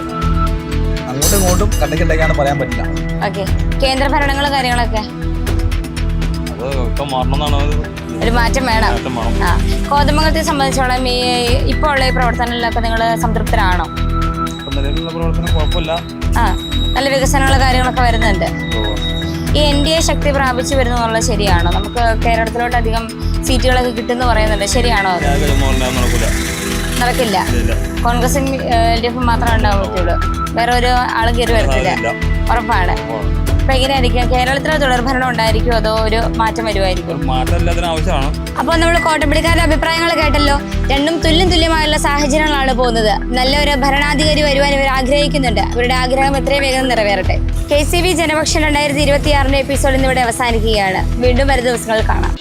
അങ്ങോട്ടും ഇങ്ങോട്ടും കട്ടക്കിട്ടേക്കാണ് പറയാൻ പറ്റില്ല. ഓക്കെ, കേന്ദ്ര ഭരണങ്ങളും കാര്യങ്ങളൊക്കെ ഒരു മാറ്റം വേണം. കോതമംഗലത്തെ സംബന്ധിച്ചോളം ഇപ്പോൾ ഉള്ള ഈ പ്രവർത്തനങ്ങളിലൊക്കെ നിങ്ങൾ സംതൃപ്തരാണോ? നിലവിലുള്ള പ്രവർത്തനം കുഴപ്പമില്ല. നല്ല വികസനമുള്ള കാര്യങ്ങളൊക്കെ വരുന്നുണ്ട്. ഈ NDA ശക്തി പ്രാപിച്ചു വരുന്നു എന്നുള്ളത് ശരിയാണോ? നമുക്ക് കേരളത്തിലോട്ട് അധികം സീറ്റുകളൊക്കെ കിട്ടുമെന്ന് പറയുന്നുണ്ട്. ശരിയാണോ? നടക്കില്ല. കോൺഗ്രസും LDF മാത്രമേ ഉണ്ടാവുള്ളൂ. വേറെ ഒരു ആളും കയറി വരത്തില്ല. ഉറപ്പാണ്. അപ്പൊ എങ്ങനെയായിരിക്കും കേരളത്തിലെ തുടർഭരണം ഉണ്ടായിരിക്കും അതോ ഒരു മാറ്റം വരുമായിരിക്കും? അപ്പോൾ നമ്മൾ കോട്ടപ്പിടിക്കാരുടെ അഭിപ്രായങ്ങൾ കേട്ടല്ലോ. രണ്ടും തുല്യമായുള്ള സാഹചര്യങ്ങളാണ് പോകുന്നത്. നല്ലൊരു ഭരണാധികാരി വരുവാൻ ഇവർ ആഗ്രഹിക്കുന്നുണ്ട്. അവരുടെ ആഗ്രഹം എത്രയും വേഗം നിറവേറട്ടെ. KCV ജനപക്ഷം 2026 എപ്പിസോഡ് ഇന്നിവിടെ അവസാനിക്കുകയാണ്. വീണ്ടും വരും ദിവസങ്ങൾ കാണാം.